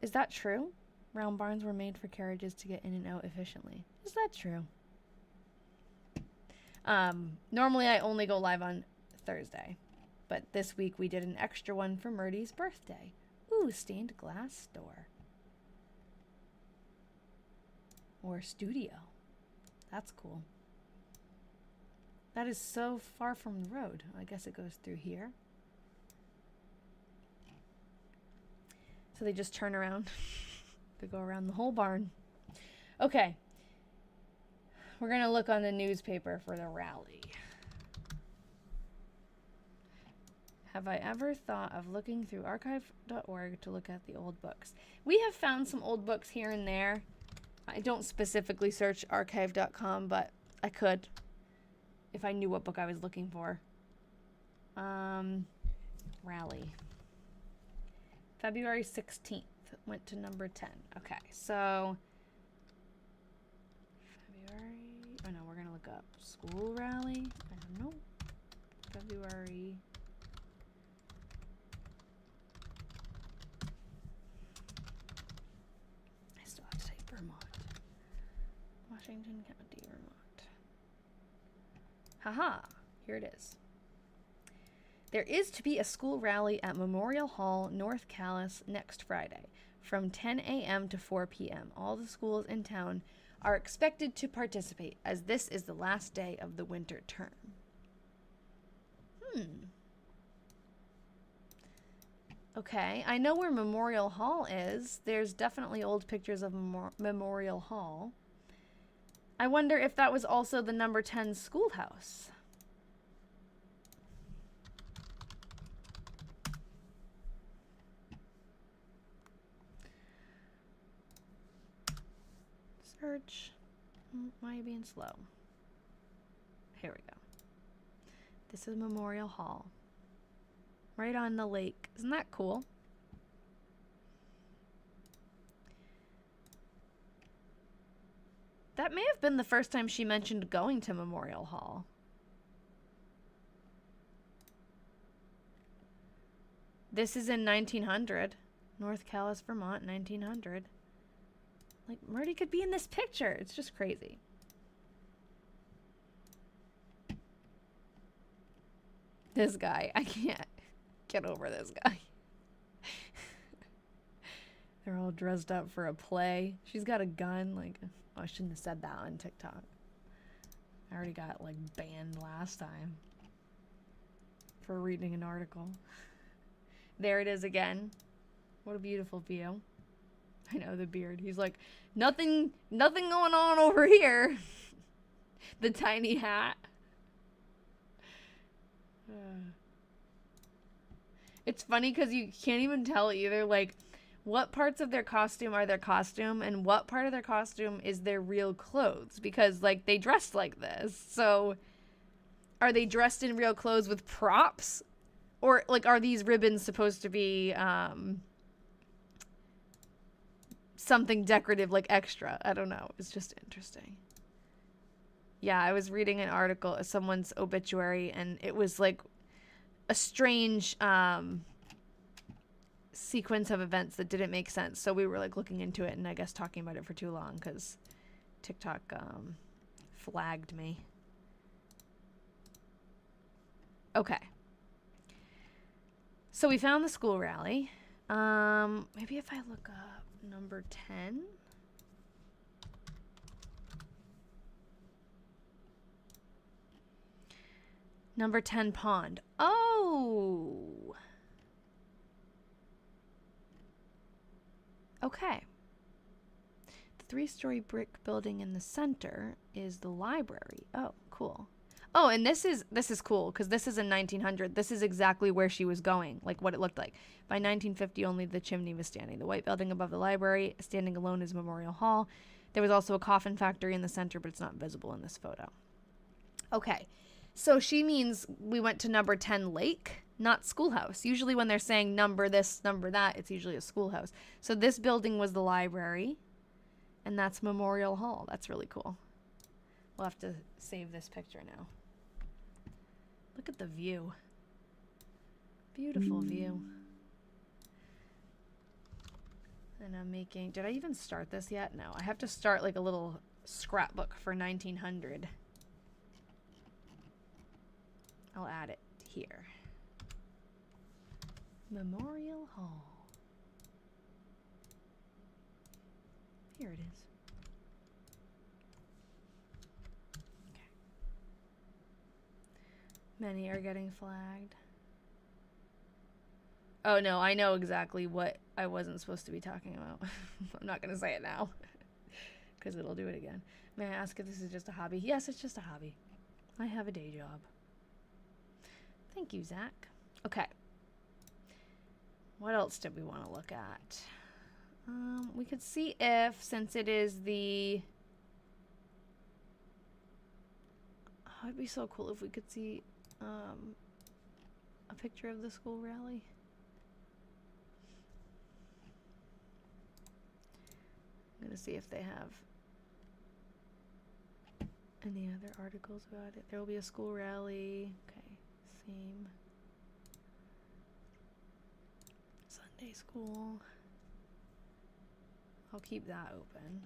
Is that true? Round barns were made for carriages to get in and out efficiently. Is that true? Normally I only go live on Thursday. But this week we did an extra one for Myrtie's birthday. Ooh, stained glass store. Or studio. That's cool. That is so far from the road. I guess it goes through here. So they just turn around. They go around the whole barn. Okay. We're going to look on the newspaper for the rally. Have I ever thought of looking through archive.org to look at the old books? We have found some old books here and there. I don't specifically search archive.com, but I could if I knew what book I was looking for. Rally. February 16th. Went to number 10. Okay, so February. Oh no, we're gonna look up school rally. I don't know. February. I still have to type Vermont. Washington County, Vermont. Haha, here it is. There is to be a school rally at Memorial Hall, North Calais, next Friday, from 10 a.m. to 4 p.m. All the schools in town are expected to participate, as this is the last day of the winter term. Okay, I know where Memorial Hall is. There's definitely old pictures of Memorial Hall. I wonder if that was also the number 10 schoolhouse. Search. Why are you being slow? Here we go. This is Memorial Hall. Right on the lake. Isn't that cool? That may have been the first time she mentioned going to Memorial Hall. This is in 1900. North Calais, Vermont, 1900. Like, Myrtie could be in this picture. It's just crazy. This guy. I can't get over this guy. They're all dressed up for a play. She's got a gun. Like, oh, I shouldn't have said that on TikTok. I already got, like, banned last time for reading an article. There it is again. What a beautiful view. I know, the beard. He's like, nothing going on over here. The tiny hat. It's funny because you can't even tell either, like, what parts of their costume are their costume and what part of their costume is their real clothes. Because, like, they dressed like this. So, are they dressed in real clothes with props? Or, like, are these ribbons supposed to be, something decorative, like extra? I don't know. It's just interesting. Yeah, I was reading an article, someone's obituary, and it was like a strange sequence of events that didn't make sense. So we were like looking into it and I guess talking about it for too long because TikTok flagged me. Okay. So we found the school rally. Maybe if I look up number 10. Number 10 pond. Oh. Okay. The 3-story brick building in the center is the library. Oh, cool. Oh, and this is cool because this is in 1900. This is exactly where she was going, like what it looked like. By 1950, only the chimney was standing. The white building above the library, standing alone, is Memorial Hall. There was also a coffin factory in the center, but it's not visible in this photo. Okay. So she means we went to number 10 Lake, not schoolhouse. Usually when they're saying number this, number that, it's usually a schoolhouse. So this building was the library, and that's Memorial Hall. That's really cool. We'll have to save this picture now. Look at the view. Beautiful view. And I'm making... Did I even start this yet? No. I have to start like a little scrapbook for 1900. I'll add it here. Memorial Hall. Here it is. Okay. Many are getting flagged. Oh no, I know exactly what I wasn't supposed to be talking about. I'm not going to say it now. Because it'll do it again. May I ask if this is just a hobby? Yes, it's just a hobby. I have a day job. Thank you, Zach. Okay. What else did we want to look at? We could see if, since it is the... Oh, it'd be so cool if we could see a picture of the school rally. I'm going to see if they have any other articles about it. There will be a school rally. Okay. Theme. Sunday school. I'll keep that open.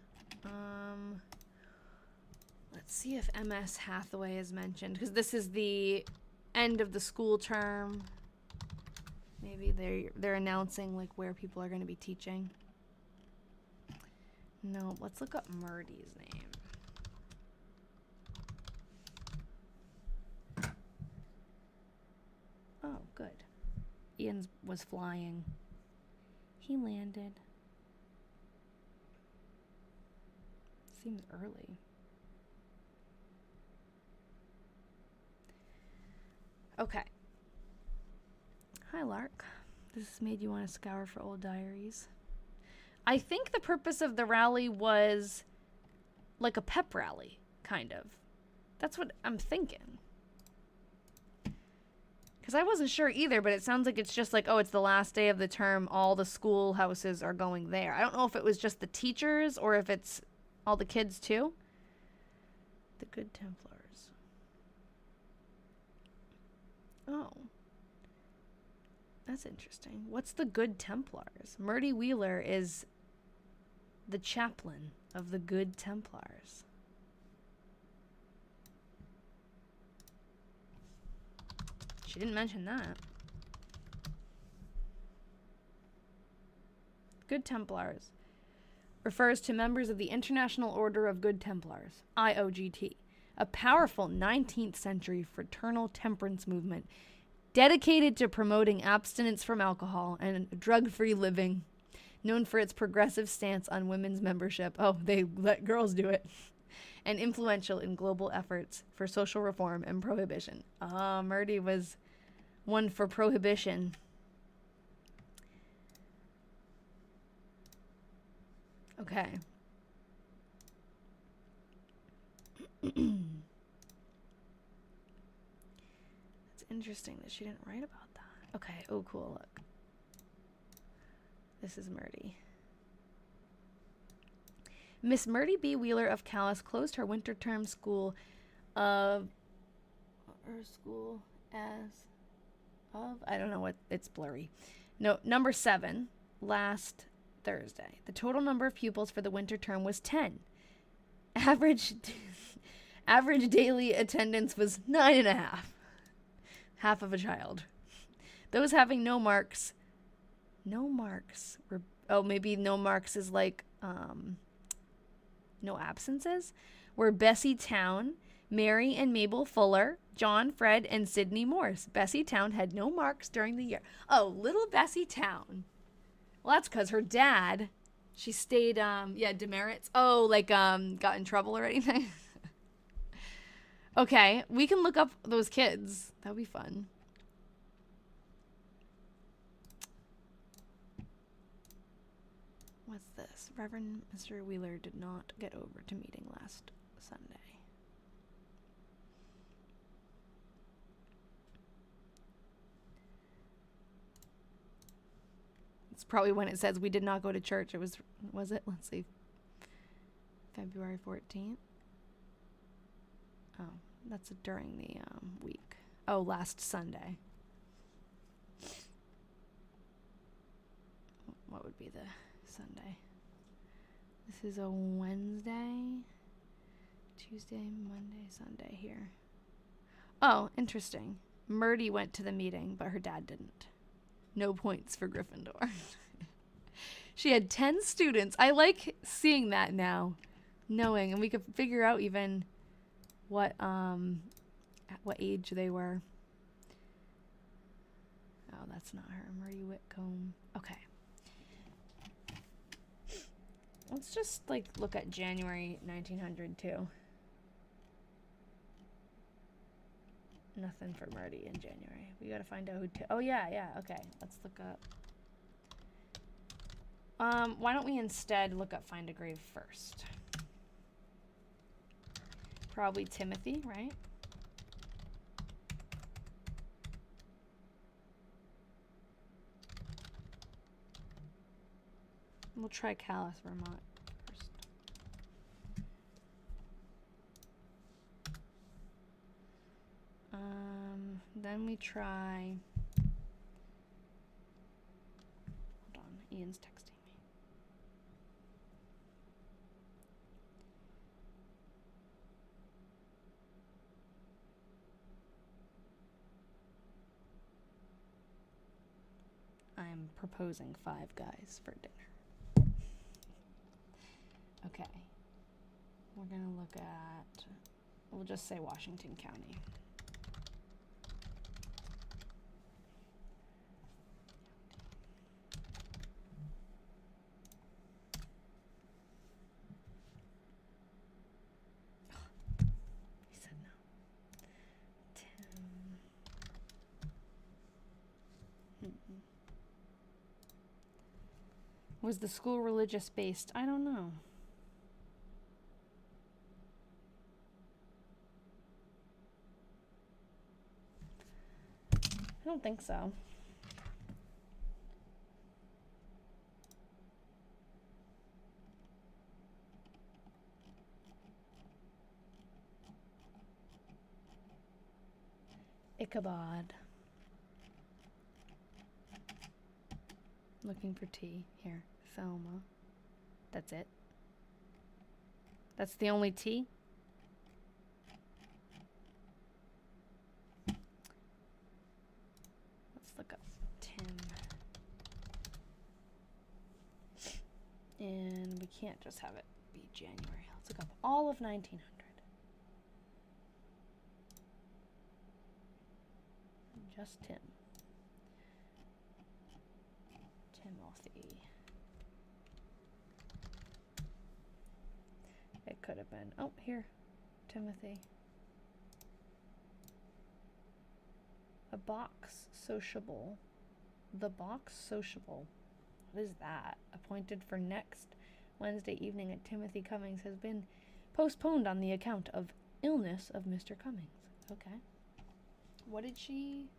Let's see if MS Hathaway is mentioned, because this is the end of the school term. Maybe they're announcing like where people are going to be teaching. No, let's look up Myrtie's name. Oh, good. Ian was flying. He landed. Seems early. Okay. Hi, Lark. This has made you want to scour for old diaries. I think the purpose of the rally was like a pep rally, kind of. That's what I'm thinking. Because I wasn't sure either, but it sounds like it's just like, oh, it's the last day of the term. All the schoolhouses are going there. I don't know if it was just the teachers or if it's all the kids too. The Good Templars. Oh. That's interesting. What's the Good Templars? Myrtie Wheeler is the chaplain of the Good Templars. She didn't mention that. Good Templars refers to members of the International Order of Good Templars, IOGT, a powerful 19th century fraternal temperance movement dedicated to promoting abstinence from alcohol and drug-free living, known for its progressive stance on women's membership. Oh, they let girls do it. And influential in global efforts for social reform and prohibition. Myrtie was one for prohibition. Okay. It's interesting that she didn't write about that. Okay, oh cool, look. This is Myrtie. Miss Myrtie B. Wheeler of Calais closed her winter term school of... Her school as... Of? I don't know what... It's blurry. No, number 7, last Thursday. The total number of pupils for the winter term was 10. Average average daily attendance was 9.5. Half of a child. Those having no marks were, oh, maybe no marks is like no absences, were Bessie Town, Mary and Mabel Fuller, John, Fred, and Sydney Morse. Bessie Town had no marks during the year. Oh, little Bessie Town. Well, that's because her dad, she stayed, demerits. Oh, like, got in trouble or anything? Okay, we can look up those kids. That would be fun. What's this? Reverend Mr. Wheeler did not get over to meeting last Sunday. It's probably when it says we did not go to church. It was it? Let's see. February 14th. Oh, that's during the week. Oh, last Sunday. What would be the Sunday? This is a Wednesday, Tuesday, Monday, Sunday here. Oh, interesting. Myrtie went to the meeting, but her dad didn't. No points for Gryffindor. She had 10 students. I like seeing that now, knowing, and we could figure out even what age they were. Oh, that's not her. Myrtie Whitcomb. Okay. Let's just like look at January 1900 too. Nothing for Myrtie in January. We gotta find out who. Oh yeah. Okay. Let's look up. Why don't we instead look up Find a Grave first? Probably Timothy, right? We'll try Calais, Vermont first. Then we try. Hold on, Ian's texting me. I'm proposing 5 guys for dinner. Okay. We're gonna look at, we'll just say Washington County. He said no. Tim. Was the school religious based? I don't know. I don't think so. Ichabod. Looking for T. Here. Thelma. That's it. That's the only T? Let's look up Tim. And we can't just have it be January. Let's look up all of 1900. Just Tim. Timothy. It could have been, oh, here, Timothy. A box sociable. The box sociable. What is that? Appointed for next Wednesday evening at Timothy Cummings has been postponed on the account of illness of Mr. Cummings. Okay. What did she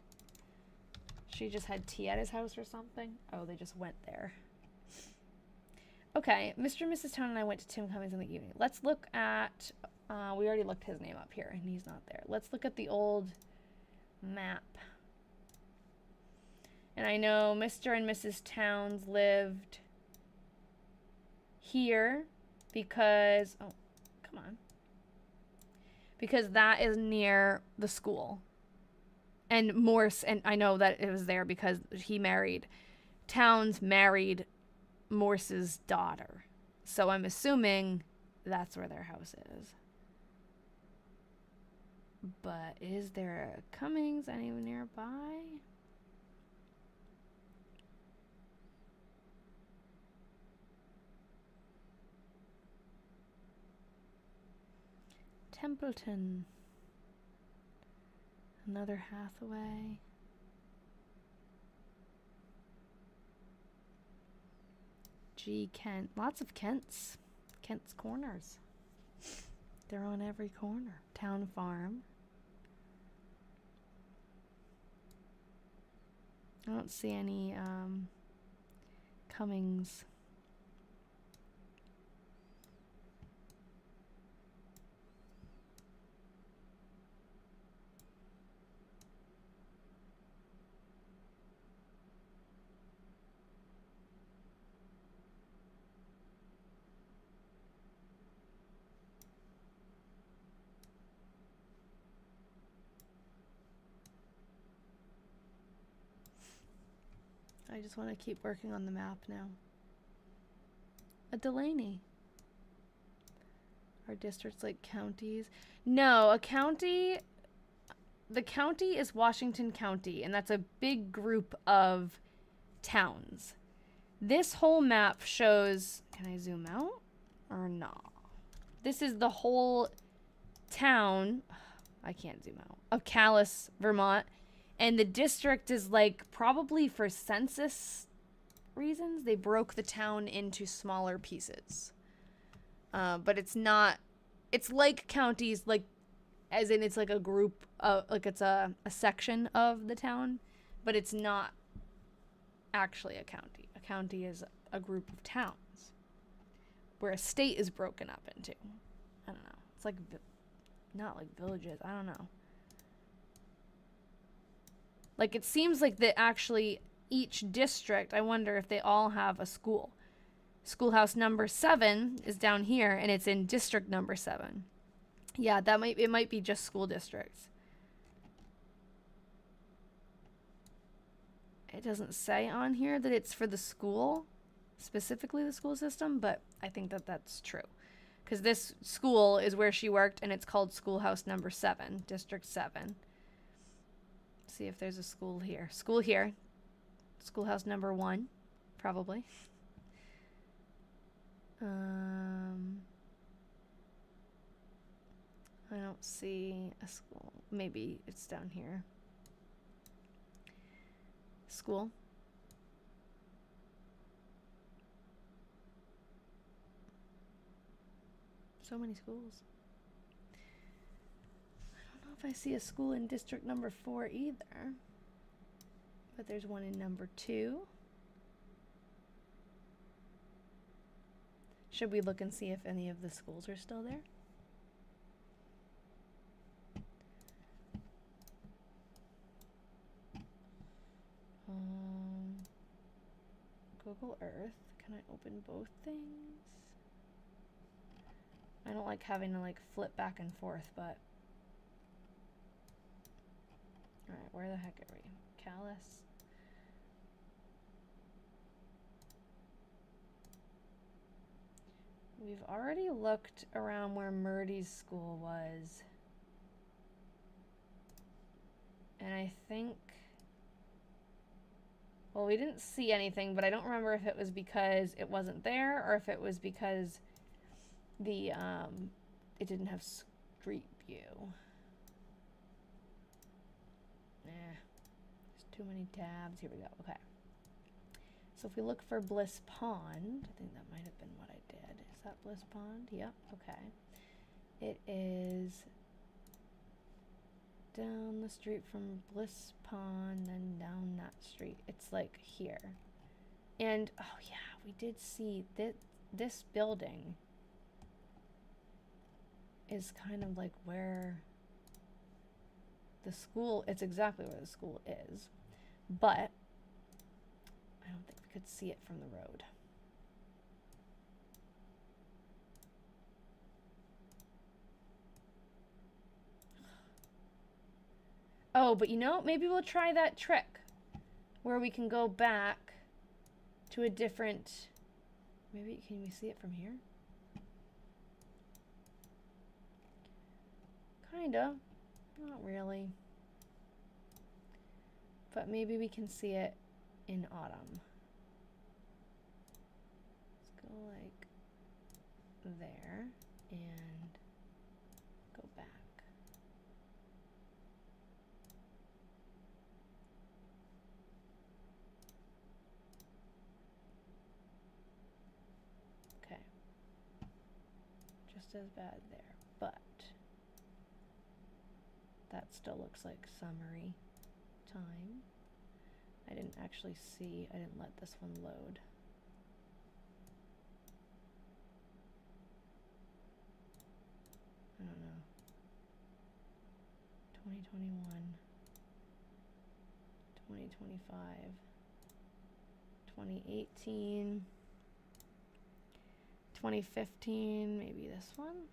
just had tea at his house or something? Oh, they just went there. Okay, Mr. and Mrs. Town and I went to Tim Cummings in the evening. Let's look at, we already looked his name up here, and he's not there. Let's look at the old map. And I know Mr. and Mrs. Towns lived here because, oh, come Come on. Because that is near the school. And Morse, and I know that it was there because Towns married Morse's daughter. So I'm assuming that's where their house is. But is there a Cummings anywhere nearby? Templeton. Another Hathaway. G. Kent. Lots of Kents. Kent's Corners. They're on every corner. Town Farm. I don't see any Cummings. I just want to keep working on the map now. A Delaney. Are districts like counties? No, a county... The county is Washington County, and that's a big group of towns. This whole map shows... Can I zoom out? Or no? This is the whole town... I can't zoom out. Of Calais, Vermont. And the district is like probably for census reasons. They broke the town into smaller pieces. But it's not, it's like counties, like as in it's like a group of, like it's a section of the town, but it's not actually a county. A county is a group of towns where a state is broken up into. I don't know. It's like, not like villages. I don't know. Like, it seems like that actually each district, I wonder if they all have a school. Schoolhouse number 7 is down here, and it's in district number 7. Yeah, it might be just school districts. It doesn't say on here that it's for the school, specifically the school system, but I think that that's true. Because this school is where she worked, and it's called Schoolhouse number 7, District 7. See if there's a school here. School here. Schoolhouse number 1, probably. I don't see a school. Maybe it's down here. School. So many schools. If I see a school in district number 4 either, but there's one in number 2. Should we look and see if any of the schools are still there? Google Earth. Can I open both things? I don't like having to like flip back and forth, but alright, where the heck are we? Calais. We've already looked around where Myrtie's school was. And I think... Well, we didn't see anything, but I don't remember if it was because it wasn't there or if it was because the, it didn't have street view. There's too many tabs. Here we go. Okay. So if we look for Bliss Pond, I think that might have been what I did. Is that Bliss Pond? Yep. Okay. It is down the street from Bliss Pond and down that street. It's like here. And, oh yeah, we did see that this building is kind of like where the school, it's exactly where the school is, but I don't think we could see it from the road. Oh, but you know, maybe we'll try that trick where we can go back to a different... Maybe, can we see it from here? Kinda. Not really. But maybe we can see it in autumn. Let's go like there and go back. Okay. Just as bad there, but that still looks like summery time. I didn't actually see, I didn't let this one load. I don't know. 2021, 2025, 2018, 2015, maybe this one?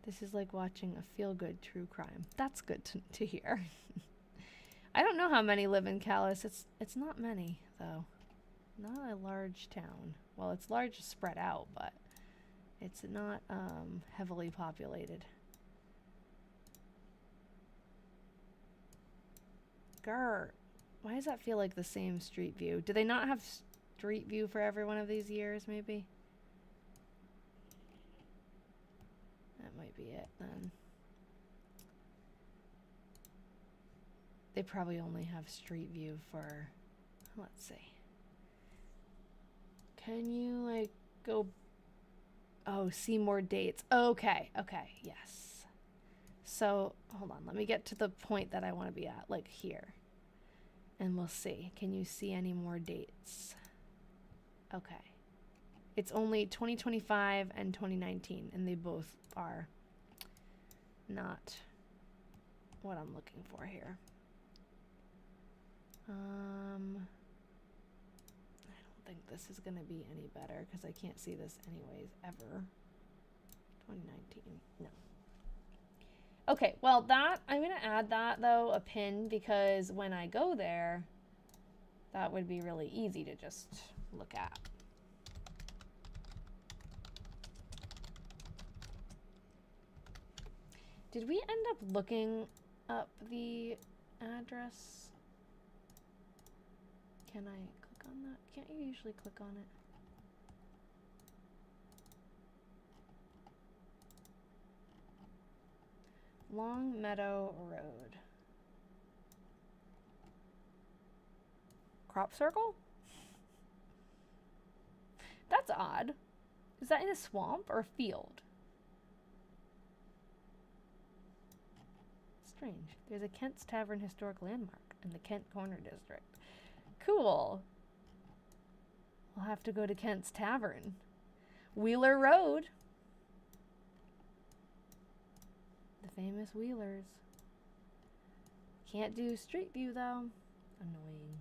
This is like watching a feel-good true crime. That's good to hear. I don't know how many live in Calais. It's not many, though. Not a large town. Well, it's large spread out, but it's not heavily populated. Grr. Why does that feel like the same street view? Do they not have street view for every one of these years, maybe? That might be it, then. They probably only have street view for, let's see. Can you, like, go... Oh, see more dates. Okay, okay, yes. So, hold on. Let me get to the point that I want to be at, like here. And we'll see. Can you see any more dates? Okay. It's only 2025 and 2019, and they both are not what I'm looking for here. I don't think this is going to be any better because I can't see this anyways, ever. 2019, no. Okay, well that, I'm going to add that though, a pin, because when I go there, that would be really easy to just look at. Did we end up looking up the address? Can I click on that? Can't you usually click on it? Long Meadow Road. Crop circle? That's odd. Is that in a swamp or a field? Strange. There's a Kent's Tavern historic landmark in the Kent Corner District. Cool. We'll have to go to Kent's Tavern. Wheeler Road. The famous Wheelers. Can't do street view though. Annoying.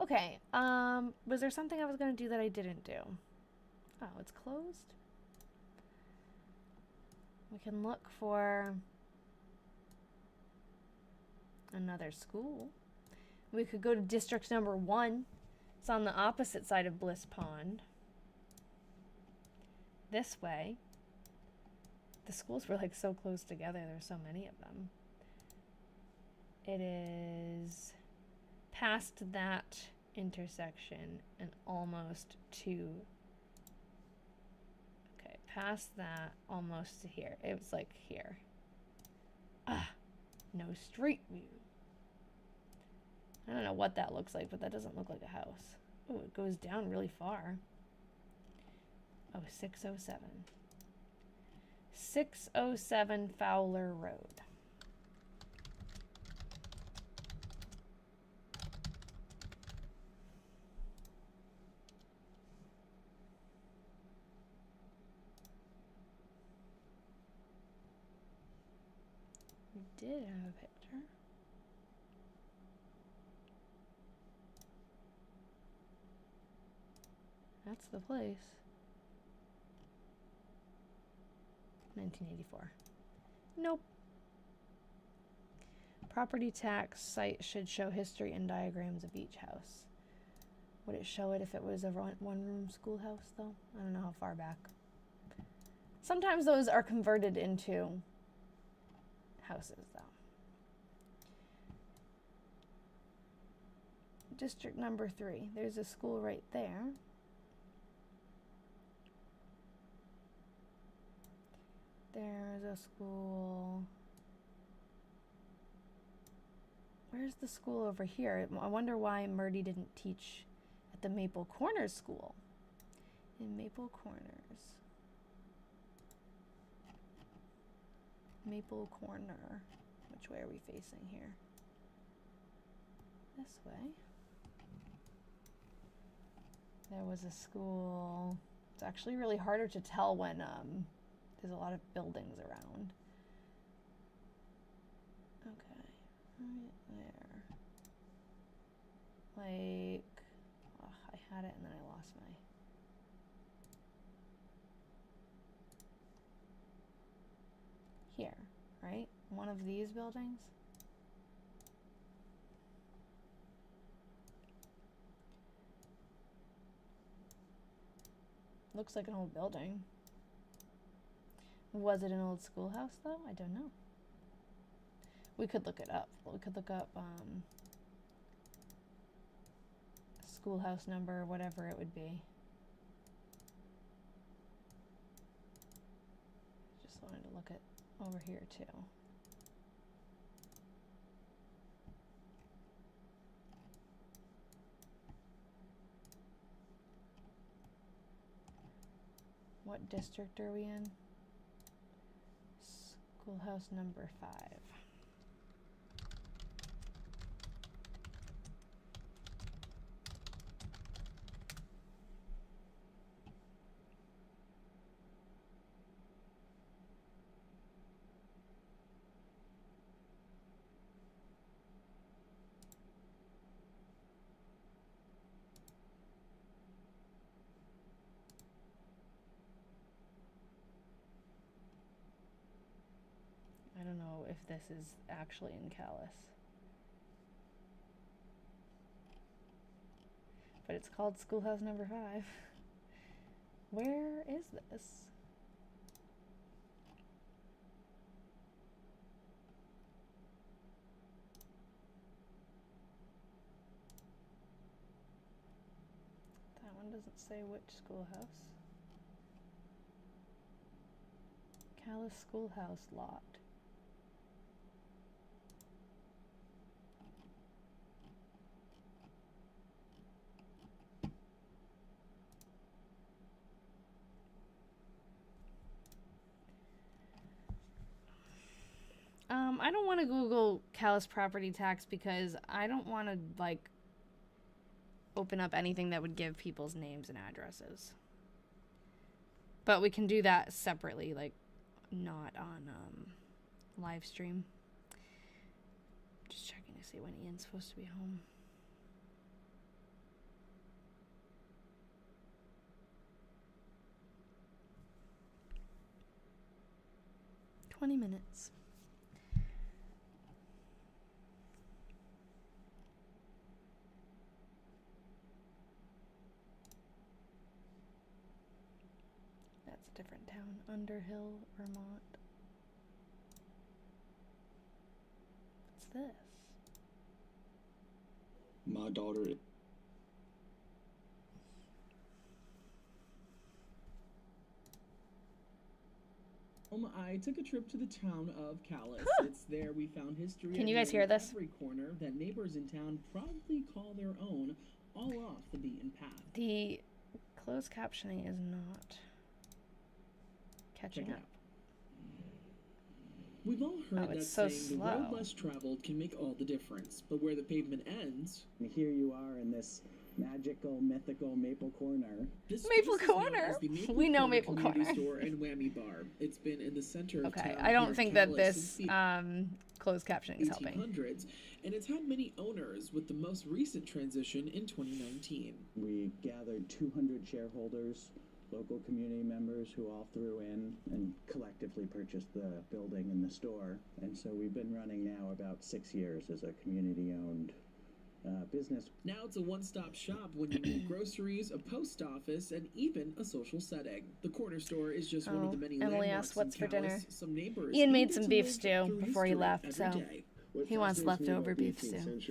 Okay, was there something I was going to do that I didn't do? Oh, it's closed? We can look for another school. We could go to district number 1. It's on the opposite side of Bliss Pond. This way. The schools were like so close together. There's so many of them. It is past that intersection and almost to... Okay, past that, almost to here. It was like here. Ah, no street view. I don't know what that looks like, but that doesn't look like a house. Oh, it goes down really far. Oh, 607. 607 Fowler Road. We did have a picture. That's the place. 1984. Nope. Property tax site should show history and diagrams of each house. Would it show it if it was a one-room schoolhouse, though? I don't know how far back. Sometimes those are converted into houses, though. District number 3. There's a school right there. There's a school. Where's the school over here? I wonder why Myrtie didn't teach at the Maple Corners School. In Maple Corners. Maple Corner. Which way are we facing here? This way. There was a school. It's actually really harder to tell when there's a lot of buildings around. Okay, right there. Like, oh, I had it and then I lost my. Here, right? One of these buildings. Looks like an old building. Was it an old schoolhouse, though? I don't know. We could look it up. We could look up schoolhouse number, whatever it would be. Just wanted to look at over here, too. What district are we in? Schoolhouse number 5. I don't know if this is actually in Calais. But it's called Schoolhouse number 5. Where is this? That one doesn't say which schoolhouse. Calais Schoolhouse lot. I don't want to Google Calais property tax because I don't want to, like, open up anything that would give people's names and addresses. But we can do that separately, like, not on live stream. Just checking to see when Ian's supposed to be home. "20 minutes. That's a different town. Underhill, Vermont. What's this? My daughter. I took a trip to the town of Calais. It's there we found history. Can you guys hear this? Every corner that neighbors in town proudly call their own, all off the beaten path. The closed captioning is not catching Check it up. out. We've all heard that it's so saying the road slow. less traveled can make all the difference, but where the pavement ends. And here you are in this magical, mythical Maple Corner. This Maple space is known Corner? as the Maple We know Corner Maple Community Corner. Store and Whammy Bar. It's been in the center of Okay, town I here don't in think that Calais this since the closed captioning is helping. 1800s, and it's had many owners, with the most recent transition in 2019. We gathered 200 shareholders local community members who all threw in and collectively purchased the building and the store. And so we've been running now about 6 years as a community-owned business. Now it's a one-stop shop when you need groceries, a post office, and even a social setting. The corner store is just one of the many Emily landmarks asked what's in for dinner. Calais. Some neighbors Ian even made get some to beef live stew through before he history left, every so day. he wants leftover beef stew.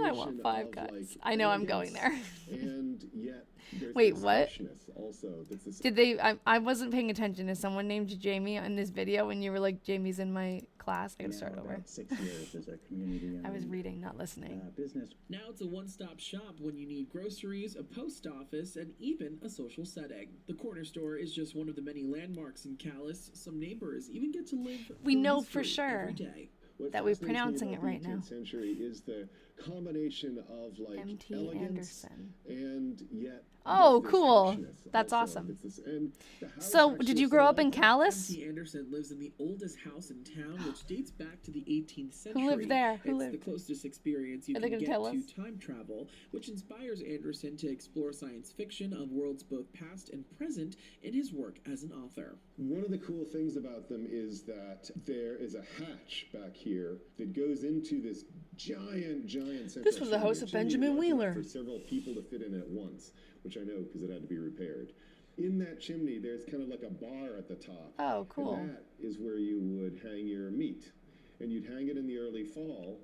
I want Five Guys. I know I'm going there. And yet wait, what? Also, did they? I wasn't paying attention. Is someone named Jamie in this video when you were like, Jamie's in my class? I gotta start over. About 6 years as a community-owned I was reading, not listening. business. Now it's a one-stop shop when you need groceries, a post office, and even a social setting. The corner store is just one of the many landmarks in Calais. Some neighbors even get to live We through know history for sure every day. that we're pronouncing it right now. Century is the combination of like M.T. elegance Anderson. and yet Oh, this cool. harshness That's also. awesome. And the house So, actually did you is grow so up in like that. Calais? M.T. Anderson lives in the oldest house in town, which dates back to the 18th century. Who lived there? Who It's lived? the closest experience you Are they can gonna get tell to us? time travel, which inspires Anderson to explore science fiction of worlds both past and present in his work as an author. One of the cool things about them is that there is a hatch back here that goes into this giant central This was the house of chimney Benjamin large enough Wheeler. for several people to fit in at once, which I know because it had to be repaired. In that chimney, there's kind of like a bar at the top. Oh, cool. And that is where you would hang your meat. And you'd hang it in the early fall.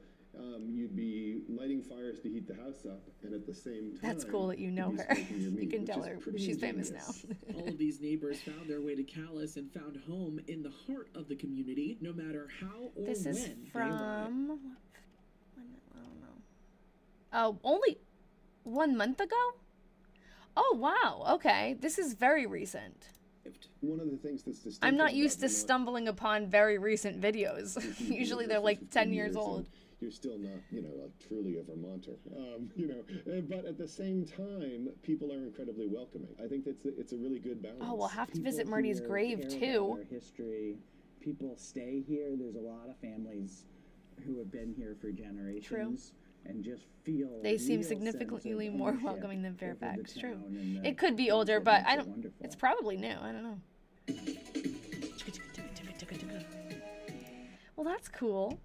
You'd be lighting fires to heat the house up, and at the same time, That's cool that you know you'd be her. smoking your You meat, can which tell is her pretty she's famous now. ingenious. All of these neighbors found their way to Calais and found home in the heart of the community, no matter how or This when is they arrived. from. I don't know. Oh, only 1 month ago? Oh, wow. Okay. This is very recent. One of the things that's distinctive I'm not about used to Vermont stumbling upon very recent videos. Usually they're like 10 years old. You're still not, truly a Vermonter, but at the same time, people are incredibly welcoming. I think it's a really good balance. Oh, we'll have to visit People Myrtie's here grave care about too. our history. People stay here. There's a lot of families who have been here for generations. And just feel They seem real significantly sense of more ownership welcoming than over the Fairfax. True. town and the It could be things older, that but makes I it don't. wonderful. It's probably new. I don't know. Well, that's cool.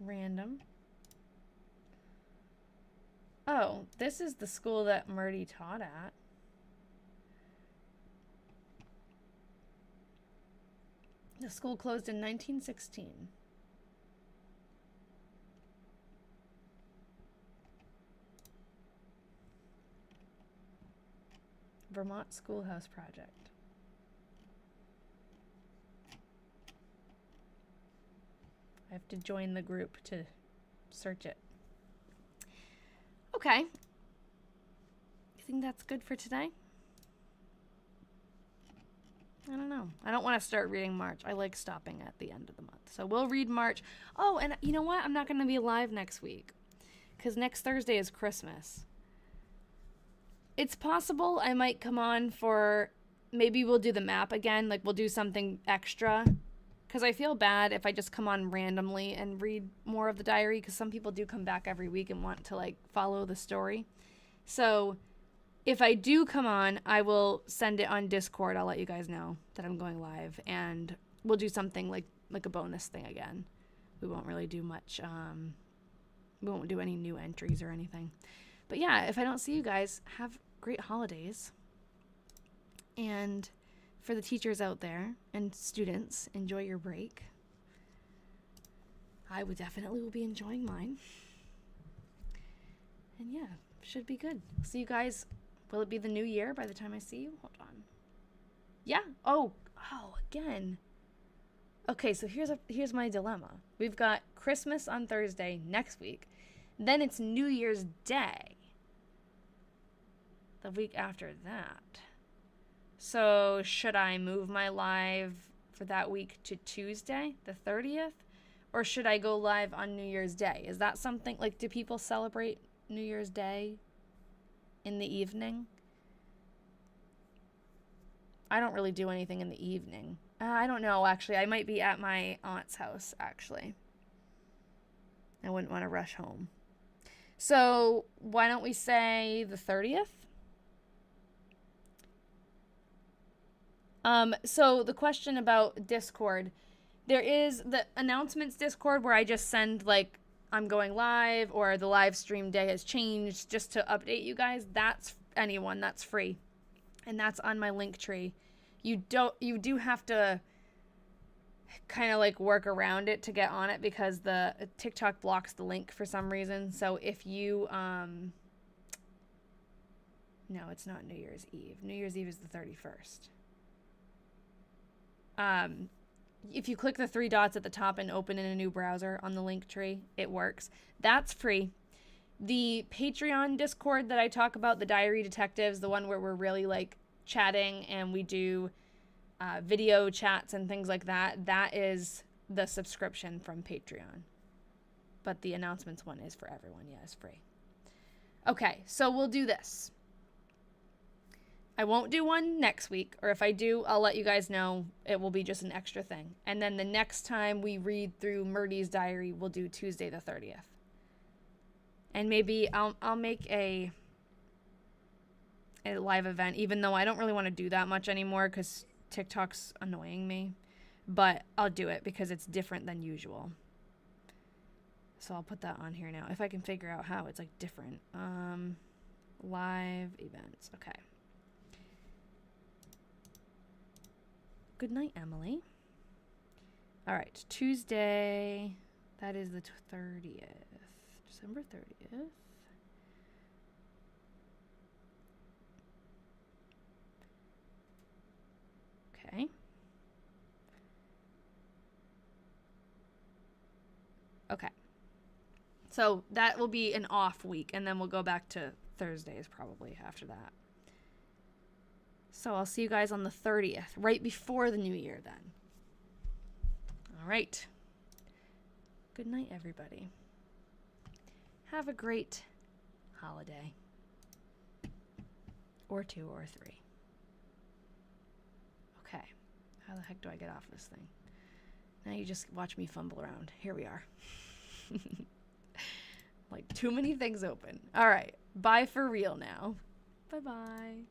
Random. Oh, this is the school that Myrtie taught at. The school closed in 1916. Vermont Schoolhouse Project. I have to join the group to search it. Okay. You think that's good for today? I don't know. I don't want to start reading March. I like stopping at the end of the month. So we'll read March. Oh, and you know what? I'm not going to be live next week because next Thursday is Christmas. It's possible I might come on for, maybe we'll do the map again. Like we'll do something extra because I feel bad if I just come on randomly and read more of the diary because some people do come back every week and want to like follow the story. So if I do come on, I will send it on Discord. I'll let you guys know that I'm going live and we'll do something like a bonus thing again. We won't really do much. We won't do any new entries or anything. But yeah, if I don't see you guys, have great holidays. And for the teachers out there and students, enjoy your break. I would definitely will be enjoying mine. And yeah, should be good. See you guys. Will it be the new year by the time I see you? Hold on. Yeah. Oh, again. Okay, so here's my dilemma. We've got Christmas on Thursday next week. Then it's New Year's Day the week after that. So should I move my live for that week to Tuesday, the 30th? Or should I go live on New Year's Day? Is that something, like, do people celebrate New Year's Day in the evening? I don't really do anything in the evening. I don't know, actually. I might be at my aunt's house, actually. I wouldn't want to rush home. So why don't we say the 30th? So the question about Discord, there is the announcements Discord where I just send like I'm going live or the live stream day has changed just to update you guys. That's anyone, that's free. And that's on my link tree. You do have to kind of like work around it to get on it because the TikTok blocks the link for some reason. So if you no, it's not New Year's Eve. New Year's Eve is the 31st. If you click the 3 dots at the top and open in a new browser on the link tree, it works. That's free. The Patreon Discord that I talk about, the Diary Detectives, the one where we're really like chatting and we do video chats and things like that, that is the subscription from Patreon. But the announcements one is for everyone. Yeah, it's free. Okay, so we'll do this. I won't do one next week, or if I do, I'll let you guys know. It will be just an extra thing. And then the next time we read through Myrtie's diary, we'll do Tuesday the 30th. And maybe I'll make a live event, even though I don't really want to do that much anymore because TikTok's annoying me. But I'll do it because it's different than usual. So I'll put that on here now. If I can figure out how it's like different. Live events. Okay. Good night, Emily. All right, Tuesday. That is the 30th. December 30th. Okay. Okay. So that will be an off week, and then we'll go back to Thursdays probably after that. So I'll see you guys on the 30th, right before the new year then. All right. Good night, everybody. Have a great holiday. Or 2 or 3. Okay. How the heck do I get off this thing? Now you just watch me fumble around. Here we are. Like too many things open. All right. Bye for real now. Bye-bye.